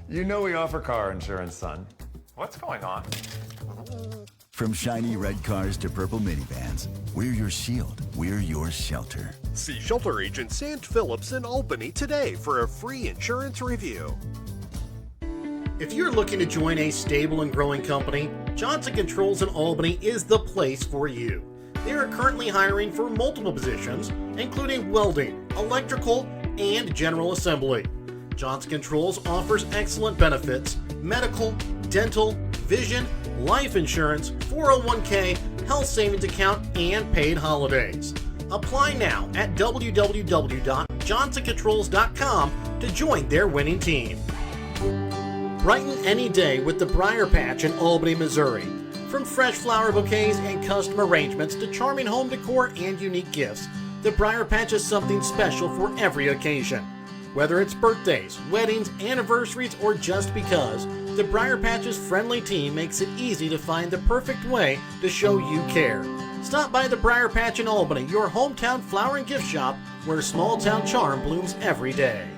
D: You know we offer car insurance, son. What's going on?
F: From shiny red cars to purple minivans, we're your shield. We're your shelter.
G: See shelter agent Sant Phillips in Albany today for a free insurance review.
C: If you're looking to join a stable and growing company, Johnson Controls in Albany is the place for you. They are currently hiring for multiple positions, including welding, electrical, and general assembly. Johnson Controls offers excellent benefits: medical, dental, vision, life insurance, 401k, health savings account, and paid holidays. Apply now at www.johnsoncontrols.com to join their winning team. Brighten any day with the Briar Patch in Albany, Missouri. From fresh flower bouquets and custom arrangements to charming home decor and unique gifts, the Briar Patch is something special for every occasion. Whether it's birthdays, weddings, anniversaries, or just because, the Briar Patch's friendly team makes it easy to find the perfect way to show you care. Stop by the Briar Patch in Albany, your hometown flower and gift shop, where small town charm blooms every day.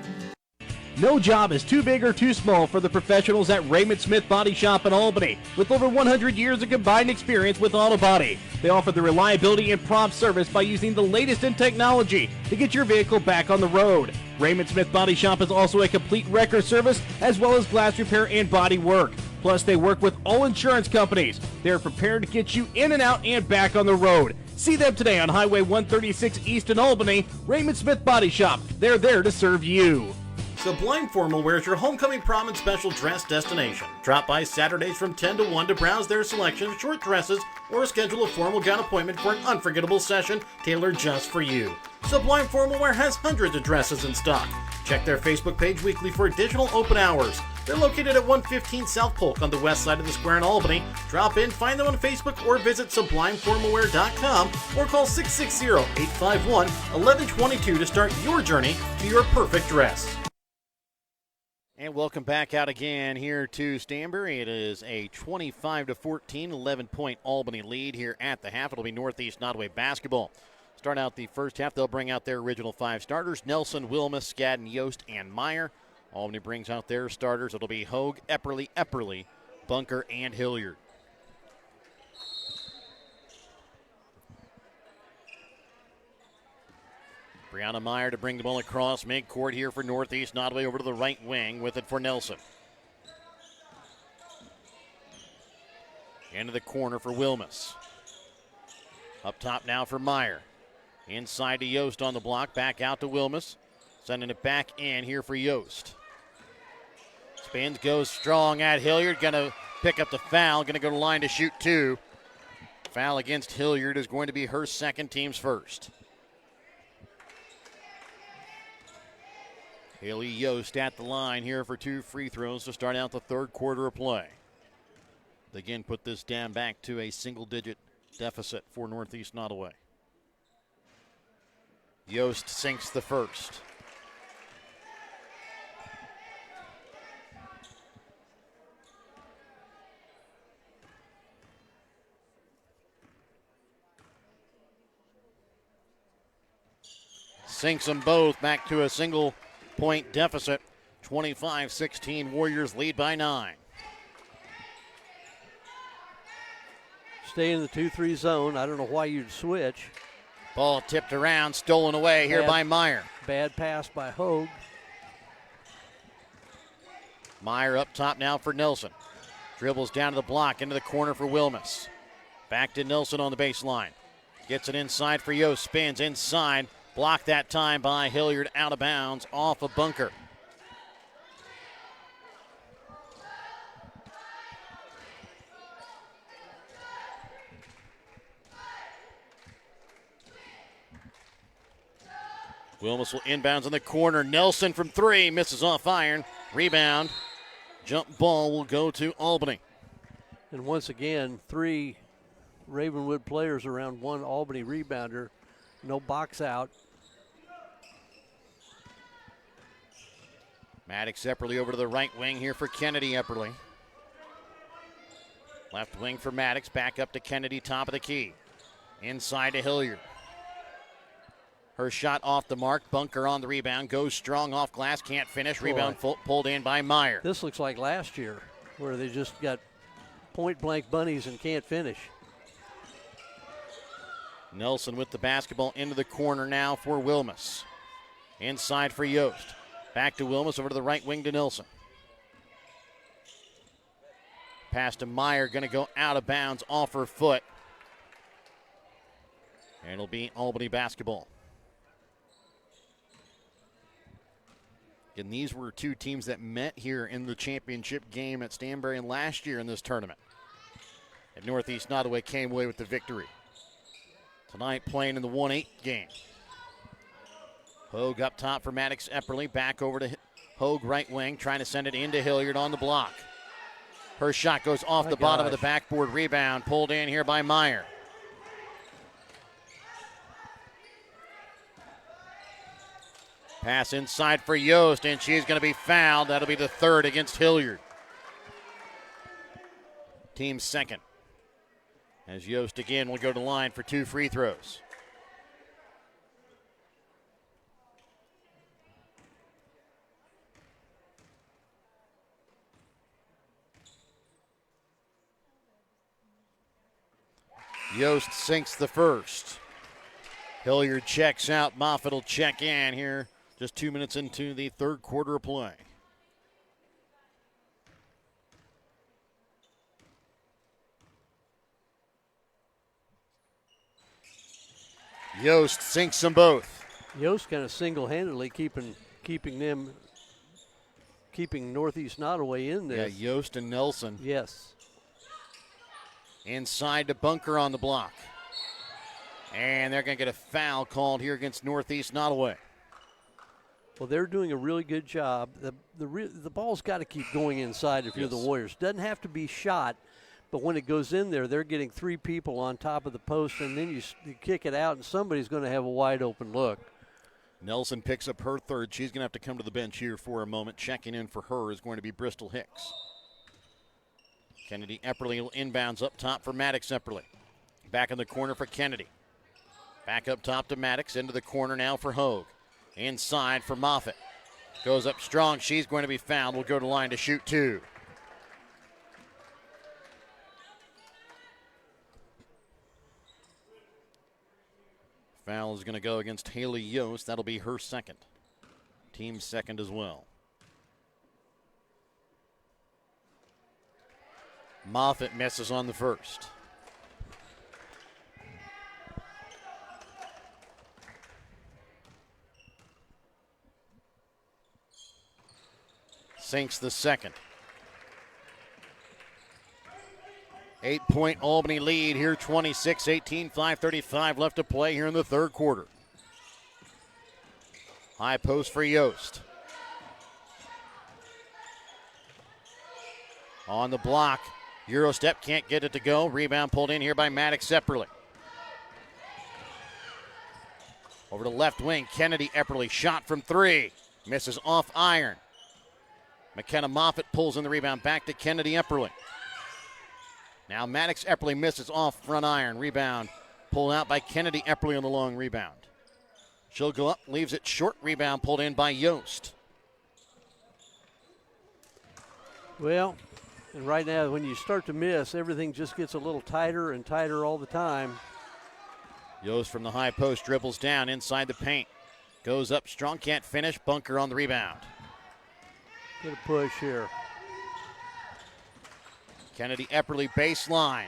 J: No job is too big or too small for the professionals at Raymond Smith Body Shop in Albany. With over 100 years of combined experience with auto body, they offer the reliability and prompt service by using the latest in technology to get your vehicle back on the road. Raymond Smith Body Shop is also a complete wrecker service as well as glass repair and body work. Plus, they work with all insurance companies. They are prepared to get you in and out and back on the road. See them today on Highway 136 East in Albany. Raymond Smith Body Shop. They're there to serve you.
C: Sublime Formal Wear is your homecoming prom and special dress destination. Drop by Saturdays from 10 to 1 to browse their selection of short dresses or schedule a formal gown appointment for an unforgettable session tailored just for you. Sublime Formal Wear has hundreds of dresses in stock. Check their Facebook page weekly for additional open hours. They're located at 115 South Polk on the west side of the square in Albany. Drop in, find them on Facebook, or visit sublimeformalwear.com or call 660-851-1122 to start your journey to your perfect dress.
A: And welcome back out again here to Stanberry. It is a 25-14, 11-point Albany lead here at the half. It'll be Northeast Nodaway basketball. Start out the first half, they'll bring out their original five starters: Nelson, Wilmus, Skadden, Yost, and Meyer. Albany brings out their starters. It'll be Hogue, Epperly, Bunker, and Hilliard. Brianna Meyer to bring the ball across midcourt here for Northeast Nodaway, over to the right wing with it for Nelson. Into the corner for Wilmus. Up top now for Meyer. Inside to Yost on the block, back out to Wilmus. Sending it back in here for Yost. Spins, goes strong at Hilliard. Going to pick up the foul. Going to go to line to shoot two. Foul against Hilliard is going to be her second, team's first. Haley Yost at the line here for two free throws to start out the third quarter of play. They again put this down back to a single-digit deficit for Northeast Nodaway. Yost sinks the first. Sinks them both back to a single-point deficit. 25-16, Warriors lead by 9.
I: Stay in the 2-3 zone. I don't know why you'd switch.
A: Ball tipped around, stolen away here by Meyer.
I: Bad pass by Hogue.
A: Meyer up top now for Nelson. Dribbles down to the block, into the corner for Wilmus. Back to Nelson on the baseline. Gets it inside for Yost, spins inside. Blocked that time by Hilliard, out of bounds, off a bunker. Wilmus will inbounds in the corner. Nelson from three, misses off iron. Rebound. Jump ball will go to Albany.
I: And once again, 3 Ravenwood players around 1 Albany rebounder. No box out.
A: Maddox Epperly over to the right wing here for Kennedy Epperly. Left wing for Maddox, back up to Kennedy, top of the key. Inside to Hilliard. Her shot off the mark, bunker on the rebound, goes strong off glass, can't finish. Rebound pulled in by Meyer.
I: This looks like last year, where they just got point-blank bunnies and can't finish.
A: Nelson with the basketball into the corner now for Wilmus. Inside for Yost. Back to Wilmus, over to the right wing to Nelson. Pass to Meyer, going to go out of bounds off her foot. And it'll be Albany basketball. And these were 2 teams that met here in the championship game at Stanberry last year in this tournament. And Northeast Nodaway came away with the victory. Tonight playing in the 1-8 game. Hogue up top for Maddox Epperly. Back over to Hogue, right wing, trying to send it into Hilliard on the block. Her shot goes off the bottom of the backboard. Rebound pulled in here by Meyer. Pass inside for Yost, and she's going to be fouled. That'll be the 3rd against Hilliard. Team 2nd. As Yost again will go to the line for 2 free throws. Yost sinks the first. Hilliard checks out. Moffitt will check in here just 2 minutes into the 3rd quarter of play. Yost sinks them both.
I: Yost kind of single-handedly keeping Northeast Nodaway in there.
A: Yeah, Yost and Nelson.
I: Yes.
A: Inside to Bunker on the block. And they're going to get a foul called here against Northeast Nodaway.
I: Well, they're doing a really good job. The ball's got to keep going inside if you're the Warriors. Doesn't have to be shot, but when it goes in there, they're getting 3 people on top of the post, and then you kick it out, and somebody's going to have a wide open look.
A: Nelson picks up her 3rd. She's going to have to come to the bench here for a moment. Checking in for her is going to be Bristol Hicks. Kennedy Epperly will inbounds up top for Maddox Epperly. Back in the corner for Kennedy. Back up top to Maddox, into the corner now for Hogue. Inside for Moffitt. Goes up strong. She's going to be fouled. Will go to line to shoot 2. Foul is going to go against Haley Yost. That'll be her 2nd. Team 2nd as well. Moffitt misses on the first. Sinks the 2nd. 8-point Albany lead here, 26-18, 5:35 left to play here in the 3rd quarter. High post for Yost. On the block, Eurostep can't get it to go. Rebound pulled in here by Maddox Epperly. Over to left wing, Kennedy Epperly, shot from 3. Misses off iron. McKenna Moffitt pulls in the rebound back to Kennedy Epperly. Now Maddox Epperly misses off front iron. Rebound pulled out by Kennedy Epperly on the long rebound. She'll go up, leaves it short. Rebound pulled in by Yost.
I: Well, and right now when you start to miss, everything just gets a little tighter and tighter all the time.
A: Yost from the high post dribbles down inside the paint. Goes up strong, can't finish. Bunker on the rebound.
I: Get a push here.
A: Kennedy Epperly baseline.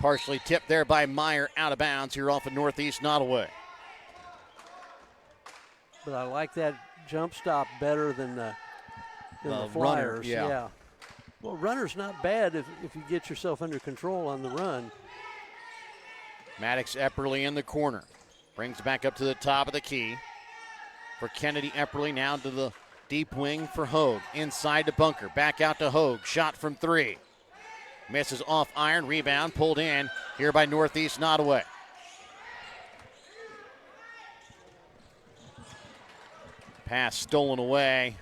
A: Partially tipped there by Meyer, out of bounds here off of Northeast Nodaway.
I: But I like that jump stop better than the Flyers.
A: Runner, yeah.
I: Well, runner's not bad if you get yourself under control on the run.
A: Maddox Epperly in the corner. Brings back up to the top of the key for Kennedy Epperly. Now to the deep wing for Hogue. Inside to Bunker. Back out to Hogue. Shot from 3. Misses off iron. Rebound pulled in here by Northeast Nodaway. Pass stolen away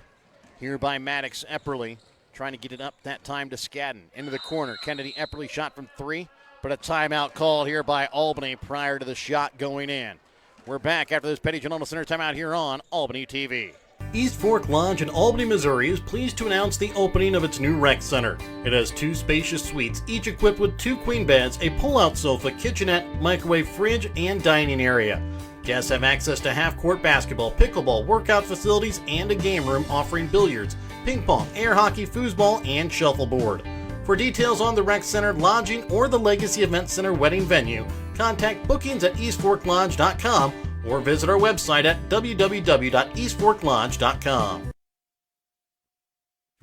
A: here by Maddox Epperly. Trying to get it up that time to Skadden. Into the corner. Kennedy Epperly shot from 3. But a timeout called here by Albany prior to the shot going in. We're back after this Petty John Auto Center timeout here on Albany TV.
C: East Fork Lodge in Albany, Missouri is pleased to announce the opening of its new rec center. It has 2 spacious suites, each equipped with 2 queen beds, a pull-out sofa, kitchenette, microwave fridge, and dining area. Guests have access to half-court basketball, pickleball, workout facilities, and a game room offering billiards, ping pong, air hockey, foosball, and shuffleboard. For details on the rec center, lodging, or the Legacy Event Center wedding venue, contact bookings at eastforklodge.com or visit our website at www.eastforklodge.com.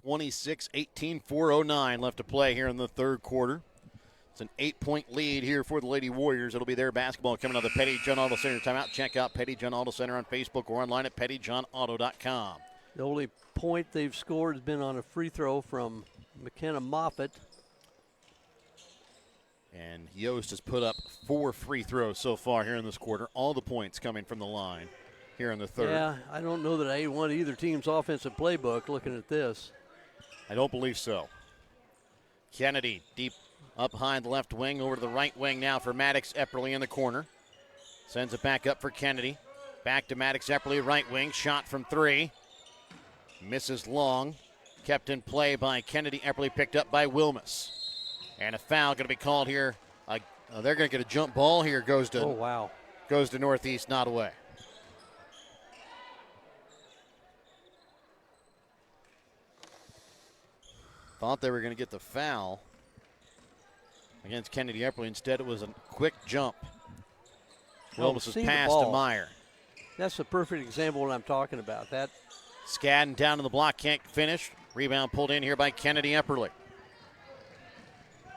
A: 26-18, 4:09 left to play here in the third quarter. It's an 8-point lead here for the Lady Warriors. It'll be their basketball coming out of the Petty John Auto Center timeout. Check out Petty John Auto Center on Facebook or online at pettyjohnauto.com.
I: The only point they've scored has been on a free throw from McKenna Moffitt.
A: And Yost has put up 4 free throws so far here in this quarter. All the points coming from the line here in the third.
I: Yeah, I don't know that I want either team's offensive playbook looking at this.
A: I don't believe so. Kennedy deep up behind the left wing, over to the right wing now for Maddox Epperly in the corner. Sends it back up for Kennedy. Back to Maddox Epperly, right wing. Shot from 3. Misses long. Kept in play by Kennedy Epperly, picked up by Wilmus. And a foul going to be called here. They're going to get a jump ball here. Goes to Northeast Nodaway. Thought they were going to get the foul against Kennedy Epperly. Instead, it was a quick jump. Wilmus's pass to Meyer.
I: That's a perfect example of what I'm talking about. That
A: Skadden down to the block, can't finish. Rebound pulled in here by Kennedy Epperly.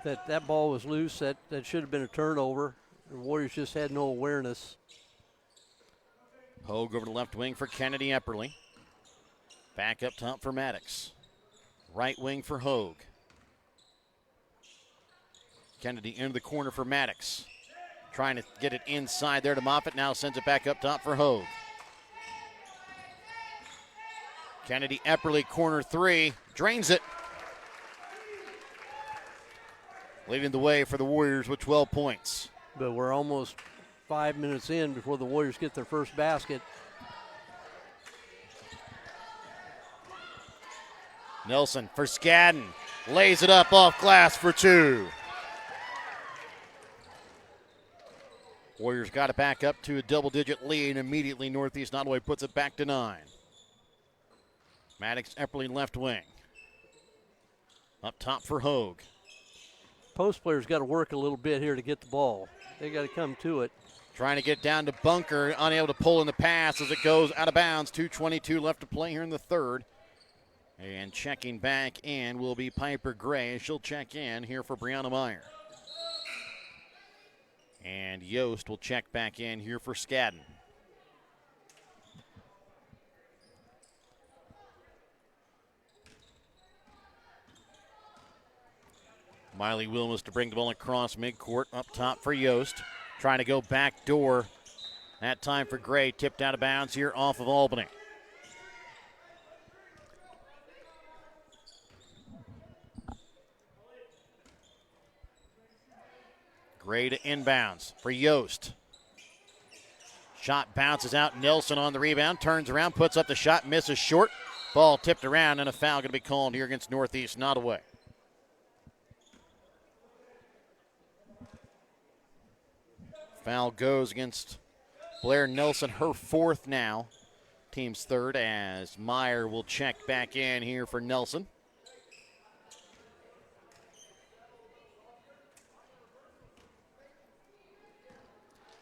I: That ball was loose. That should have been a turnover. The Warriors just had no awareness.
A: Hogue over the left wing for Kennedy Epperly. Back up top for Maddox. Right wing for Hogue. Kennedy into the corner for Maddox. Trying to get it inside there to Moffitt. Now sends it back up top for Hogue. Kennedy Epperly, corner 3. Drains it. Leading the way for the Warriors with 12 points.
I: But we're almost 5 minutes in before the Warriors get their first basket.
A: Nelson for Skadden. Lays it up off glass for 2. Warriors got it back up to a double-digit lead. Immediately, Northeast Nodaway puts it back to 9. Maddox Epperly left wing. Up top for Hogue.
I: Post players got to work a little bit here to get the ball. They got to come to it.
A: Trying to get down to Bunker, unable to pull in the pass as it goes out of bounds. 2:22 left to play here in the third. And checking back in will be Piper Gray. She'll check in here for Brianna Meyer. And Yost will check back in here for Skadden. Miley Wilmus to bring the ball across midcourt, up top for Yost. Trying to go back door. That time for Gray, tipped out of bounds here off of Albany. Gray to inbounds for Yost. Shot bounces out. Nelson on the rebound. Turns around, puts up the shot, misses short. Ball tipped around, and a foul going to be called here against Northeast Nodaway. Foul goes against Blair Nelson, her 4th now. Team's 3rd, as Meyer will check back in here for Nelson.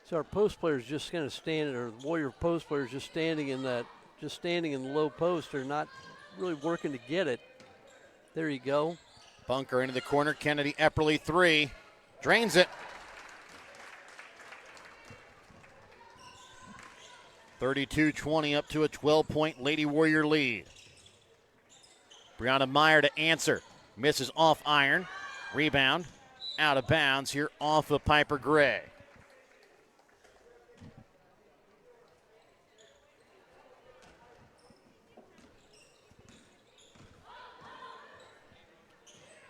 I: So our post players just kind of standing, or Warrior post players just standing in the low post. They're not really working to get it. There you go.
A: Bunker into the corner. Kennedy Epperly 3. Drains it. 32-20 up to a 12-point Lady Warrior lead. Brianna Meyer to answer. Misses off iron. Rebound. Out of bounds here off of Piper Gray.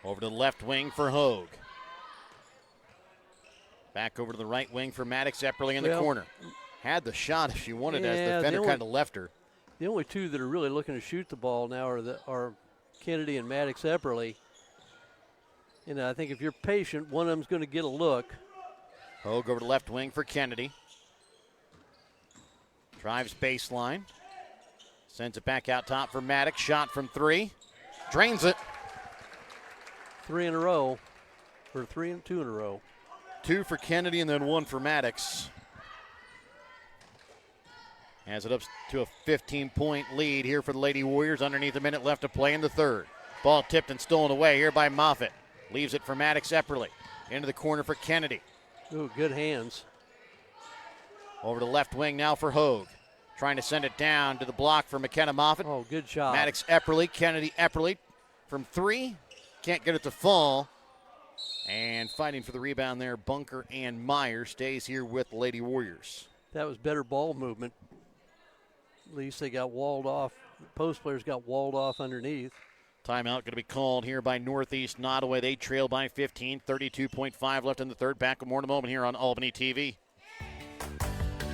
A: Over to the left wing for Hogue. Back over to the right wing for Maddox Epperly in the corner. Had the shot if she wanted as the defender kind of left her.
I: The only two that are really looking to shoot the ball now are Kennedy and Maddox Epperly. And I think if you're patient, one of them's going to get a look.
A: Hogue over to left wing for Kennedy. Drives baseline. Sends it back out top for Maddox. Shot from 3. Drains it.
I: 3 in a row. Or 2 in a row.
A: 2 for Kennedy and then 1 for Maddox. Has it up to a 15-point lead here for the Lady Warriors. Underneath a minute left to play in the third. Ball tipped and stolen away here by Moffitt. Leaves it for Maddox Epperly. Into the corner for Kennedy.
I: Ooh, good hands.
A: Over to left wing now for Hogue. Trying to send it down to the block for McKenna Moffitt.
I: Oh, good shot.
A: Maddox Epperly, Kennedy Epperly from 3. Can't get it to fall. And fighting for the rebound there, Bunker and Meyer stays here with the Lady Warriors.
I: That was better ball movement. At least they got walled off. The post players got walled off underneath.
A: Timeout going to be called here by Northeast Nodaway. They trail by 15, 32.5 left in the third. Back with more in a moment here on Albany TV.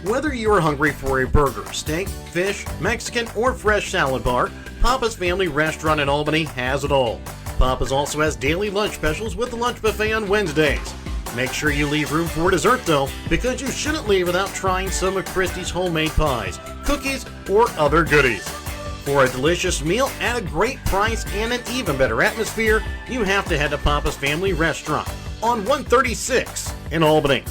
C: Whether you are hungry for a burger, steak, fish, Mexican, or fresh salad bar, Papa's Family Restaurant in Albany has it all. Papa's also has daily lunch specials with the lunch buffet on Wednesdays. Make sure you leave room for dessert though, because you shouldn't leave without trying some of Christie's homemade pies, cookies, or other goodies. For a delicious meal at a great price and an even better atmosphere, you have to head to Papa's Family Restaurant on 136 in Albany.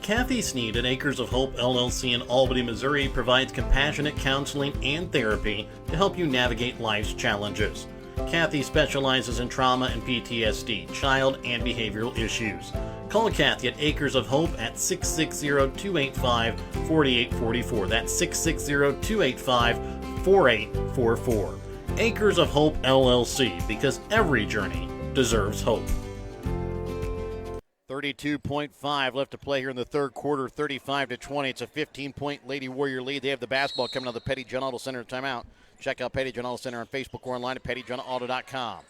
C: Kathy Sneed at Acres of Hope LLC in Albany, Missouri provides compassionate counseling and therapy to help you navigate life's challenges. Kathy specializes in trauma and PTSD, child and behavioral issues. Call Kathy at Acres of Hope at 660-285-4844. That's 660-285-4844. Acres of Hope LLC, because every journey deserves hope.
A: 32.5 left to play here in the third quarter, 35-20. It's a 15-point Lady Warrior lead. They have the basketball coming out of the Petty John Auto Center timeout. Check out Petty John Auto Center on Facebook or online at pettyjohnauto.com.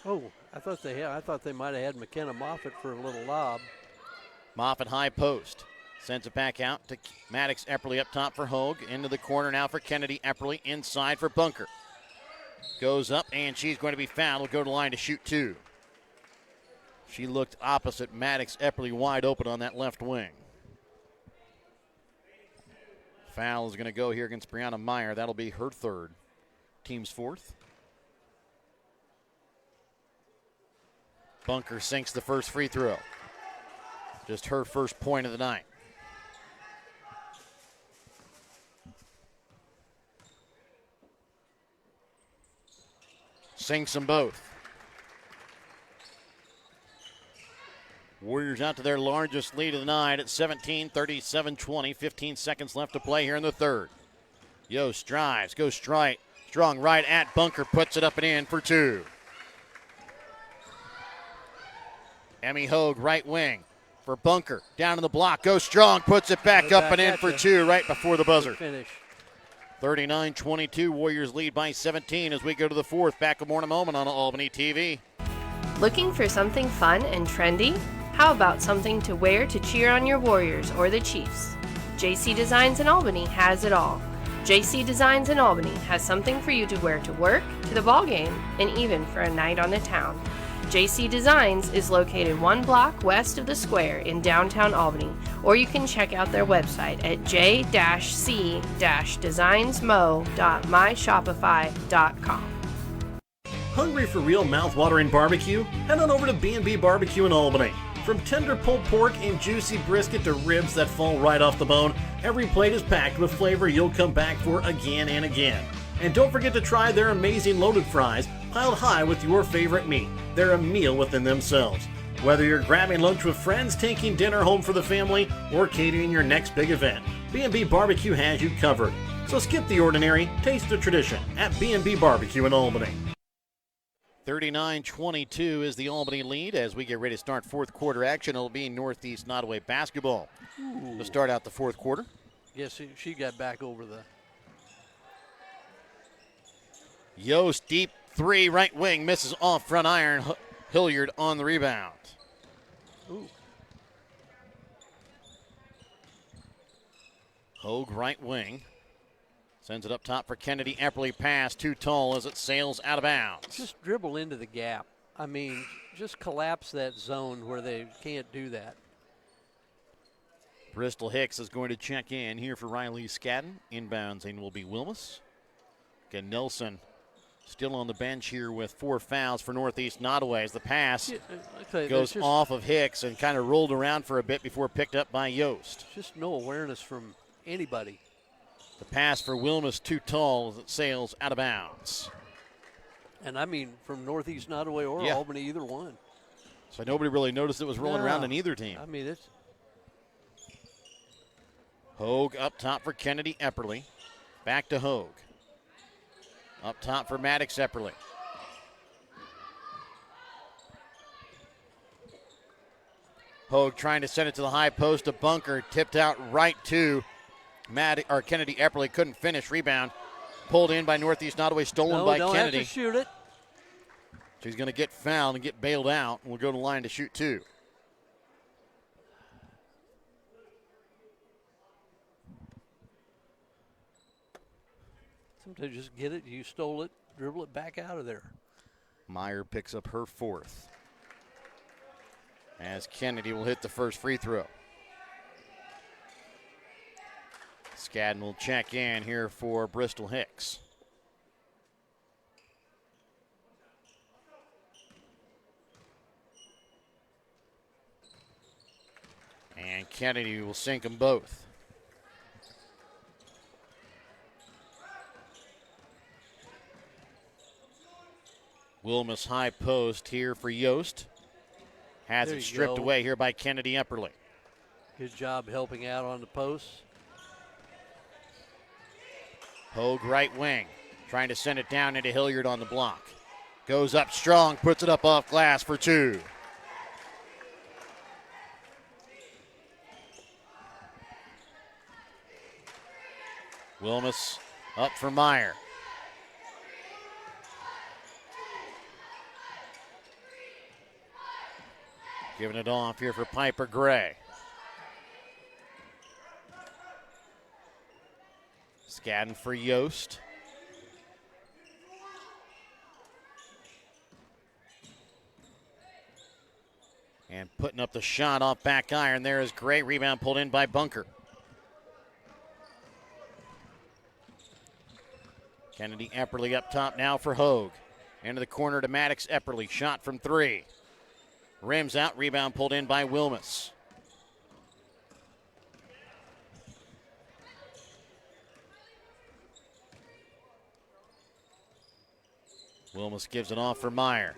I: Oh, I thought they might have had McKenna Moffitt for a little lob.
A: Moffitt high post. Sends it back out to Maddox Epperly up top for Hogue. Into the corner now for Kennedy Epperly. Inside for Bunker. Goes up and she's going to be fouled. Will go to the line to shoot 2. She looked opposite Maddox Epperly wide open on that left wing. Foul is going to go here against Brianna Meyer. That'll be her third. Team's fourth. Bunker sinks the first free throw. Just her first point of the night. Sinks them both. Warriors out to their largest lead of the night at 17, 37-20. 15 seconds left to play here in the third. Yost drives, goes strong right at Bunker, puts it up and in for 2. Emmy Hogue, right wing for Bunker. Down in the block, goes strong, puts it back up and in for 2 right before the buzzer.
I: Finish.
A: 39-22, Warriors lead by 17 as we go to the fourth. Back with more in a moment on Albany TV.
K: Looking for something fun and trendy? How about something to wear to cheer on your Warriors or the Chiefs? JC Designs in Albany has it all. JC Designs in Albany has something for you to wear to work, to the ball game, and even for a night on the town. JC Designs is located 1 block west of the square in downtown Albany, or you can check out their website at j-c-designsmo.myshopify.com.
C: Hungry for real mouth-watering barbecue? Head on over to B&B Barbecue in Albany. From tender pulled pork and juicy brisket to ribs that fall right off the bone, every plate is packed with flavor you'll come back for again and again. And don't forget to try their amazing loaded fries, piled high with your favorite meat. They're a meal within themselves. Whether you're grabbing lunch with friends, taking dinner home for the family, or catering your next big event, B&B Barbecue has you covered. So skip the ordinary, taste the tradition at B&B Barbecue in Albany.
A: 39-22 is the Albany lead as we get ready to start fourth quarter action. It'll be Northeast Nodaway basketball to start out the fourth quarter.
I: Yes, she got back over the.
A: Yost deep three, right wing, misses off front iron. Hilliard on the rebound.
I: Ooh.
A: Hogue right wing. Sends it up top for Kennedy. Epperly pass too tall as it sails out of bounds.
I: Just dribble into the gap. I mean, just collapse that zone where they can't do that.
A: Bristol Hicks is going to check in here for Riley Skadden. Inbounds will be Wilmus. Again, Nelson still on the bench here with 4 fouls for Northeast Nodaway as the pass goes off of Hicks and kind of rolled around for a bit before picked up by Yost.
I: Just no awareness from anybody.
A: The pass for Wilmus too tall as it sails out of bounds.
I: And I mean, from Northeast Nodaway or Albany, either one.
A: So nobody really noticed it was rolling around in either team.
I: I mean, it's.
A: Hogue up top for Kennedy Epperly. Back to Hogue. Up top for Maddox Epperly. Hogue trying to send it to the high post. A bunker tipped out right to Kennedy Epperly. Couldn't finish. Rebound pulled in by Northeast Nodaway. Stolen by Kennedy.
I: Have to shoot it.
A: She's going to get fouled and get bailed out. And will go to the line to shoot 2.
I: Sometimes just get it. You stole it. Dribble it back out of there.
A: Meyer picks up her 4th. As Kennedy will hit the first free throw. Skadden will check in here for Bristol Hicks. And Kennedy will sink them both. Wilmus high post here for Yost. Has it stripped away here by Kennedy Epperly.
I: Good job helping out on the post.
A: Hogue right wing, trying to send it down into Hilliard on the block. Goes up strong, puts it up off glass for 2. Wilmus up for Meyer. Giving it off here for Piper Gray. Skadden for Yost. And putting up the shot off back iron. There is Gray. Rebound pulled in by Bunker. Kennedy Epperly up top now for Hogue. Into the corner to Maddox Epperly. Shot from 3. Rims out. Rebound pulled in by Wilmus. Wilmus gives it off for Meyer.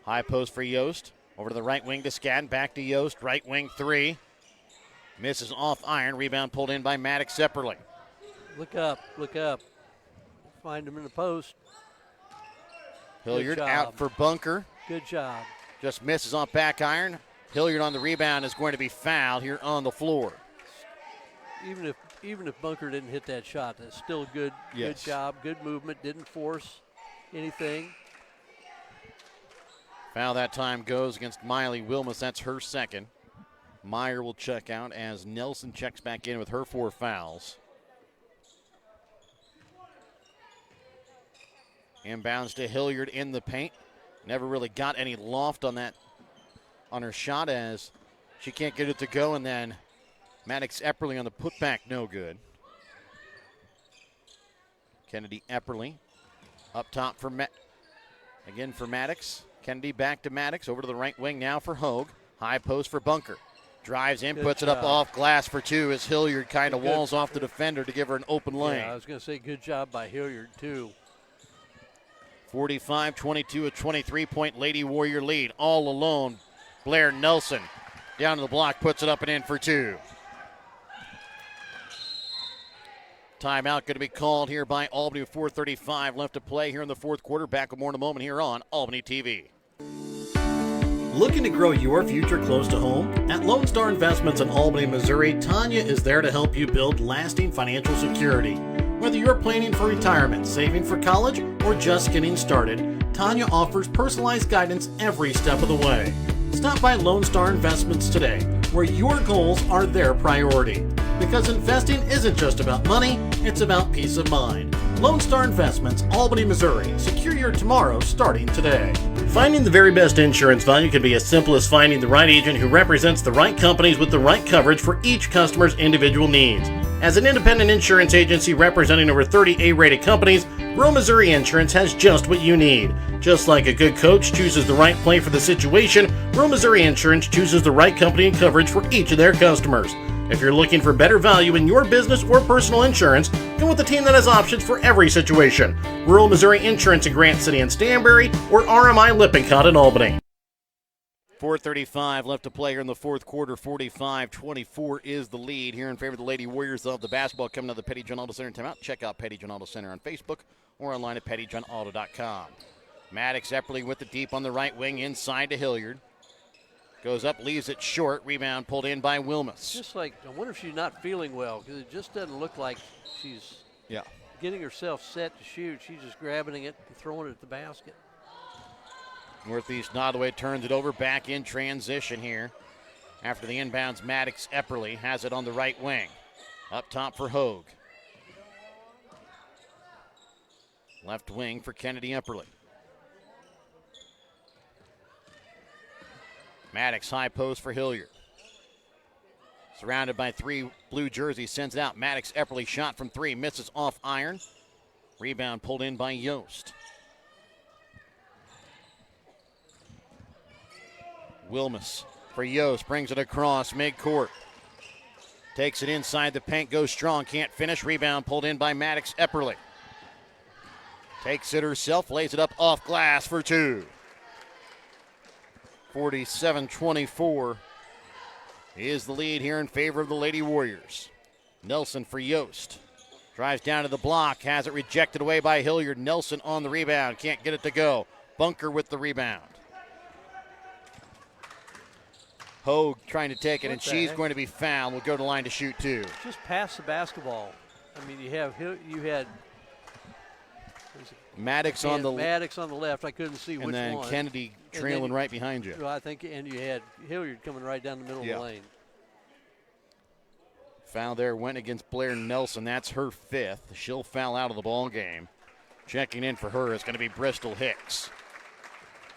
A: High post for Yost. Over to the right wing to Skadden. Back to Yost. Right wing 3. Misses off iron. Rebound pulled in by Maddox Epperly.
I: Look up. Look up. Find him in the post.
A: Hilliard out for Bunker.
I: Good job.
A: Just misses off back iron. Hilliard on the rebound is going to be fouled here on the floor.
I: Even if Bunker didn't hit that shot, that's still good.
A: Yes.
I: Good job. Good movement. Didn't force anything.
A: Foul that time goes against Miley Wilmus. That's her 2nd. Meyer will check out as Nelson checks back in with her 4 fouls. Inbounds to Hilliard in the paint. Never really got any loft on her shot as she can't get it to go, and then Maddox Epperly on the putback, no good. Kennedy Epperly up top for again for Maddox. Kennedy back to Maddox. Over to the right wing now for Hogue. High post for Bunker. Drives in, puts it up off glass for two as Hilliard kind of walls off the defender to give her an open lane.
I: Yeah, I was going to say good job by Hilliard, too.
A: 45-22, a 23-point Lady Warrior lead. All alone, Blair Nelson down to the block, puts it up and in for two. Timeout going to be called here by Albany with 4:35 left to play here in the fourth quarter. Back with more in a moment here on Albany TV.
C: Looking to grow your future close to home? At Lone Star Investments in Albany, Missouri, Tanya is there to help you build lasting financial security. Whether you're planning for retirement, saving for college, or just getting started, Tanya offers personalized guidance every step of the way. Stop by Lone Star Investments today, where your goals are their priority. Because investing isn't just about money, it's about peace of mind. Lone Star Investments, Albany, Missouri. Secure your tomorrow starting today. Finding the very best insurance value can be as simple as finding the right agent who represents the right companies with the right coverage for each customer's individual needs. As an independent insurance agency representing over 30 A-rated companies, Rural Missouri Insurance has just what you need. Just like a good coach chooses the right play for the situation, Rural Missouri Insurance chooses the right company and coverage for each of their customers. If you're looking for better value in your business or personal insurance, go with the team that has options for every situation. Rural Missouri Insurance in Grant City and Stanberry, or RMI Lippincott in Albany.
A: 4:35 left to play here in the fourth quarter. 45-24 is the lead here in favor of the Lady Warriors of the basketball. Coming to the Petty John Auto Center timeout. Check out Petty John Auto Center on Facebook or online at pettyjohnauto.com. Maddox Epperly with the deep on the right wing inside to Hilliard. Goes up, leaves it short. Rebound pulled in by Wilmus.
I: Just like, I wonder if she's not feeling well, because it just doesn't look like she's getting herself set to shoot. She's just grabbing it and throwing it at the basket.
A: Northeast Nodaway turns it over, back in transition here. After the inbounds, Maddox Epperly has it on the right wing. Up top for Hogue. Left wing for Kennedy Epperly. Maddox high post for Hilliard. Surrounded by three blue jerseys, sends it out. Maddox Epperly shot from three, misses off iron. Rebound pulled in by Yost. Wilmus for Yost, brings it across midcourt. Takes it inside the paint, goes strong, can't finish. Rebound pulled in by Maddox Epperly. Takes it herself, lays it up off glass for two. 47-24 is the lead here in favor of the Lady Warriors. Nelson for Yost. Drives down to the block, has it rejected away by Hilliard. Nelson on the rebound, can't get it to go. Bunker with the rebound. Hogue trying to take it, and she's going to be fouled. Will go to the line to shoot two.
I: Just pass the basketball. I mean, you had
A: Maddox on the
I: left. I couldn't see which one.
A: And then Kennedy trailing right behind you.
I: Well, I think, and you had Hilliard coming right down the middle of the lane.
A: Foul there went against Blair Nelson. That's her fifth. She'll foul out of the ball game. Checking in for her is going to be Bristol Hicks.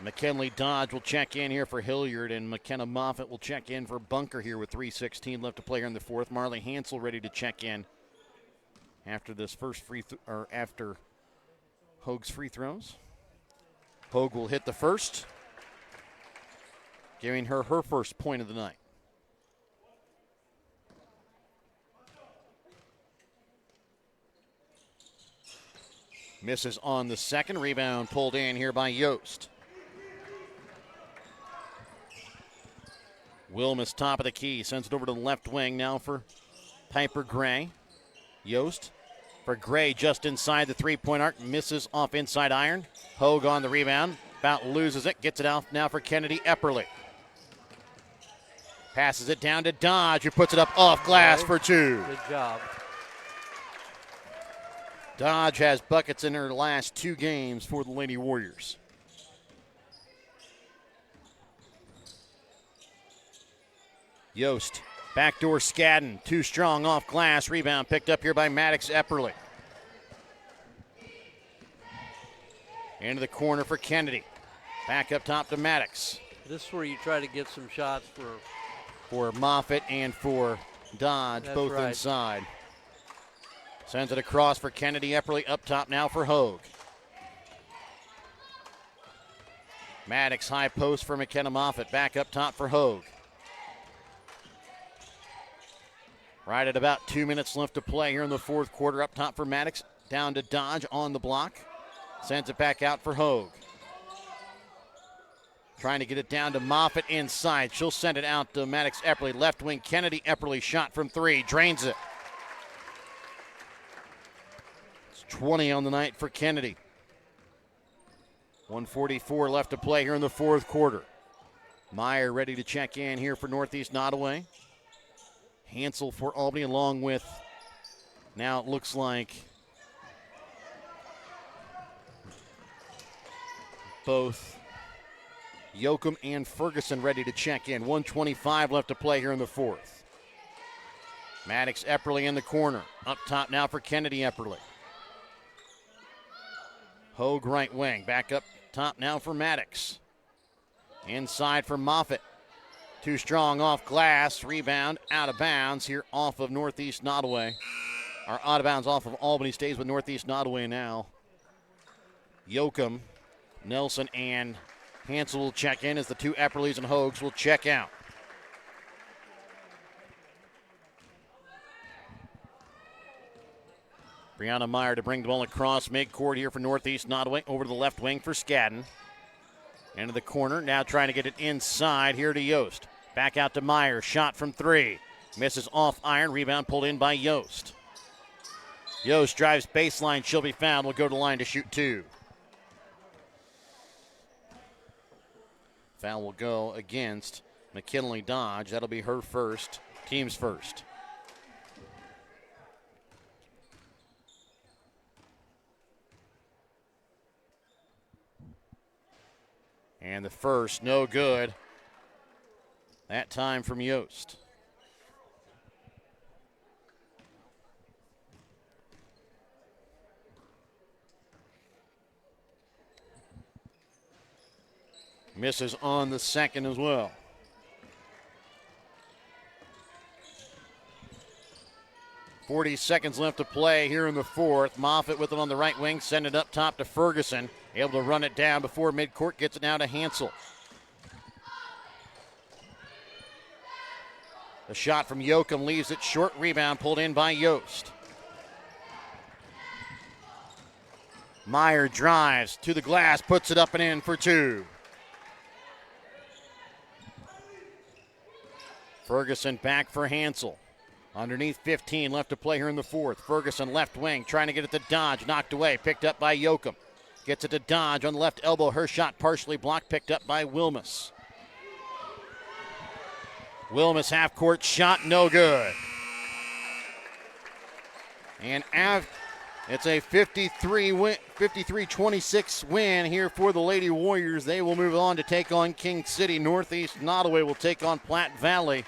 A: McKinley Dodge will check in here for Hilliard, and McKenna Moffitt will check in for Bunker here with 3:16 left to play here in the fourth. Marley Hansel ready to check in after this first after Hogue's free throws. Hogue will hit the first, giving her first point of the night. Misses on the second. Rebound pulled in here by Yost. Wilmus top of the key, sends it over to the left wing now for Piper Gray. Yost for Gray just inside the three-point arc, misses off inside iron. Hogue on the rebound, about loses it, gets it out now for Kennedy Epperly. Passes it down to Dodge, who puts it up off glass for two.
I: Good job.
A: Dodge has buckets in her last two games for the Lady Warriors. Yost, backdoor Skadden, too strong off glass. Rebound picked up here by Maddox Epperly. Into the corner for Kennedy. Back up top to Maddox.
I: This is where you try to get some shots
A: for Moffitt and for Dodge,
I: That's
A: both
I: right.
A: inside. Sends it across for Kennedy Epperly, up top now for Hogue. Maddox high post for McKenna Moffitt. Back up top for Hogue. Right at about 2 minutes left to play here in the fourth quarter. Up top for Maddox. Down to Dodge on the block. Sends it back out for Hogue. Trying to get it down to Moffitt inside. She'll send it out to Maddox Epperly. Left wing Kennedy Epperly shot from 3. Drains it. It's 20 on the night for Kennedy. 1:44 left to play here in the fourth quarter. Meyer ready to check in here for Northeast Nodaway. Hansel for Albany along with, now it looks like, both Yoakum and Ferguson ready to check in. 1:25 left to play here in the fourth. Maddox Epperly in the corner. Up top now for Kennedy Epperly. Hogue right wing. Back up top now for Maddox. Inside for Moffitt. Too strong off glass. Rebound out of bounds here off of Northeast Nodaway. Or out of bounds off of Albany. Stays with Northeast Nodaway now. Yoakum, Nelson, and Hansel will check in as the two Epperleys and Hogues will check out. Brianna Meyer to bring the ball across midcourt here for Northeast Nodaway. Over to the left wing for Skadden. Into the corner, now trying to get it inside here to Yost. Back out to Meyer, shot from 3. Misses off iron, rebound pulled in by Yost. Yost drives baseline, she'll be fouled, will go to the line to shoot 2. Foul will go against McKinley Dodge. That'll be her first, team's first. And the first, no good. That time from Yost. Misses on the second as well. .40 seconds left to play here in the fourth. Moffitt with it on the right wing, send it up top to Ferguson. Able to run it down before midcourt, gets it now to Hansel. The shot from Yoakum leaves it short, rebound pulled in by Yost. Meyer drives to the glass, puts it up and in for 2. Ferguson back for Hansel. Underneath 15 left to play here in the fourth. Ferguson left wing trying to get it to Dodge. Knocked away. Picked up by Yoakum. Gets it to Dodge on the left elbow. Her shot partially blocked. Picked up by Wilmus. Wilmus half court shot. No good. And it's a 53-26 win here for the Lady Warriors. They will move on to take on King City. Northeast Nodaway will take on Platte Valley.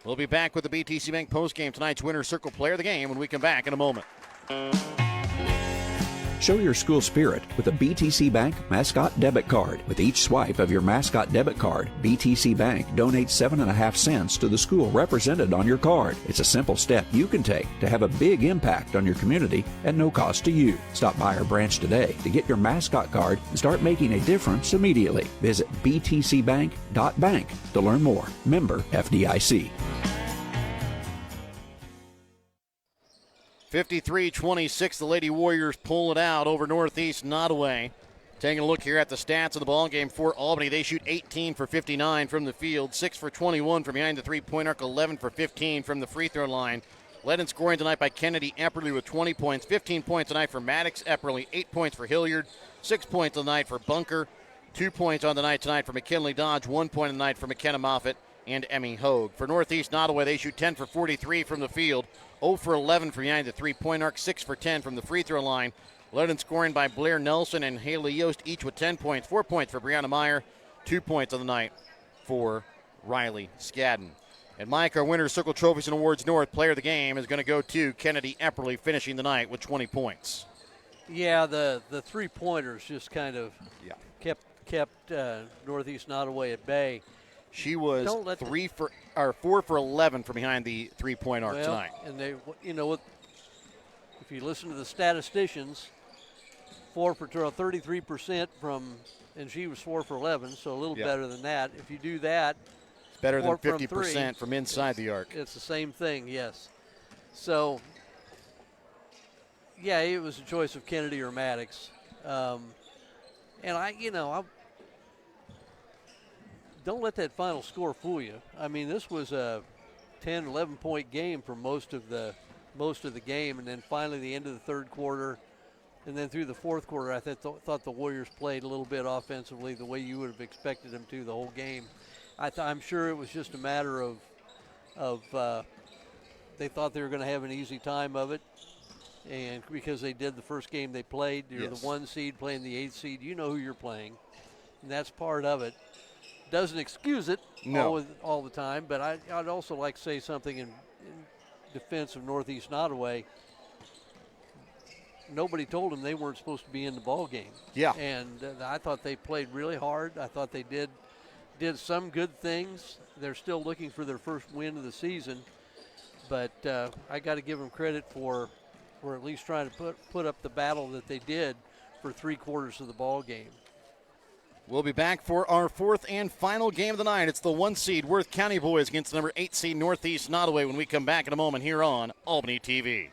A: We'll be back with the BTC Bank postgame. Tonight's winner circle player of the game when we come back in a moment.
B: Show your school spirit with a BTC Bank Mascot Debit Card. With each swipe of your Mascot Debit Card, BTC Bank donates 7.5 cents to the school represented on your card. It's a simple step you can take to have a big impact on your community at no cost to you. Stop by our branch today to get your Mascot Card and start making a difference immediately. Visit btcbank.bank to learn more. Member FDIC.
A: 53-26, the Lady Warriors pull it out over Northeast Nodaway. Taking a look here at the stats of the ball game for Albany. They shoot 18 for 59 from the field, 6 for 21 from behind the three-point arc, 11 for 15 from the free throw line. Led in scoring tonight by Kennedy Epperly with 20 points, 15 points tonight for Maddox Epperly, 8 points for Hilliard, 6 points tonight for Bunker, 2 points on the night tonight for McKinley Dodge, 1 point on the night for McKenna Moffitt and Emmy Hogue. For Northeast Nodaway, they shoot 10 for 43 from the field, 0 for 11 from behind the three-point arc, 6 for 10 from the free throw line. Led in scoring by Blair Nelson and Haley Yost, each with 10 points, 4 points for Brianna Meyer, 2 points on the night for Riley Skadden. And Mike, our winner Circle Trophies and Awards North player of the game is going to go to Kennedy Epperly, finishing the night with 20 points.
I: Yeah, the three-pointers just kind of kept Northeast Nodaway at bay.
A: She was 4 for 11 from behind the three-point arc tonight.
I: And they, if you listen to the statisticians, 4 for 33% from, and she was 4 for 11, so a little better than that. If you do that,
A: it's better than
I: 50%
A: from inside the arc.
I: It's the same thing, yes. So, yeah, it was a choice of Kennedy or Maddox. And I don't let that final score fool you. I mean, this was a 10, 11-point game for most of the game, and then finally the end of the third quarter, and then through the fourth quarter, I thought the Warriors played a little bit offensively the way you would have expected them to the whole game. I'm sure it was just a matter of they thought they were going to have an easy time of it, and because they did the first game they played, you're the 1 seed playing the 8 seed. You know who you're playing, and that's part of it. Doesn't excuse it all the time, but I'd also like to say something in defense of Northeast Nodaway. Nobody told them they weren't supposed to be in the ball game.
A: Yeah.
I: And I thought they played really hard. I thought they did some good things. They're still looking for their first win of the season, but I got to give them credit for at least trying to put up the battle that they did for 3/4 of the ball game.
A: We'll be back for our fourth and final game of the night. It's the 1 seed Worth County boys against the number 8 seed Northeast Nodaway when we come back in a moment here on Albany TV.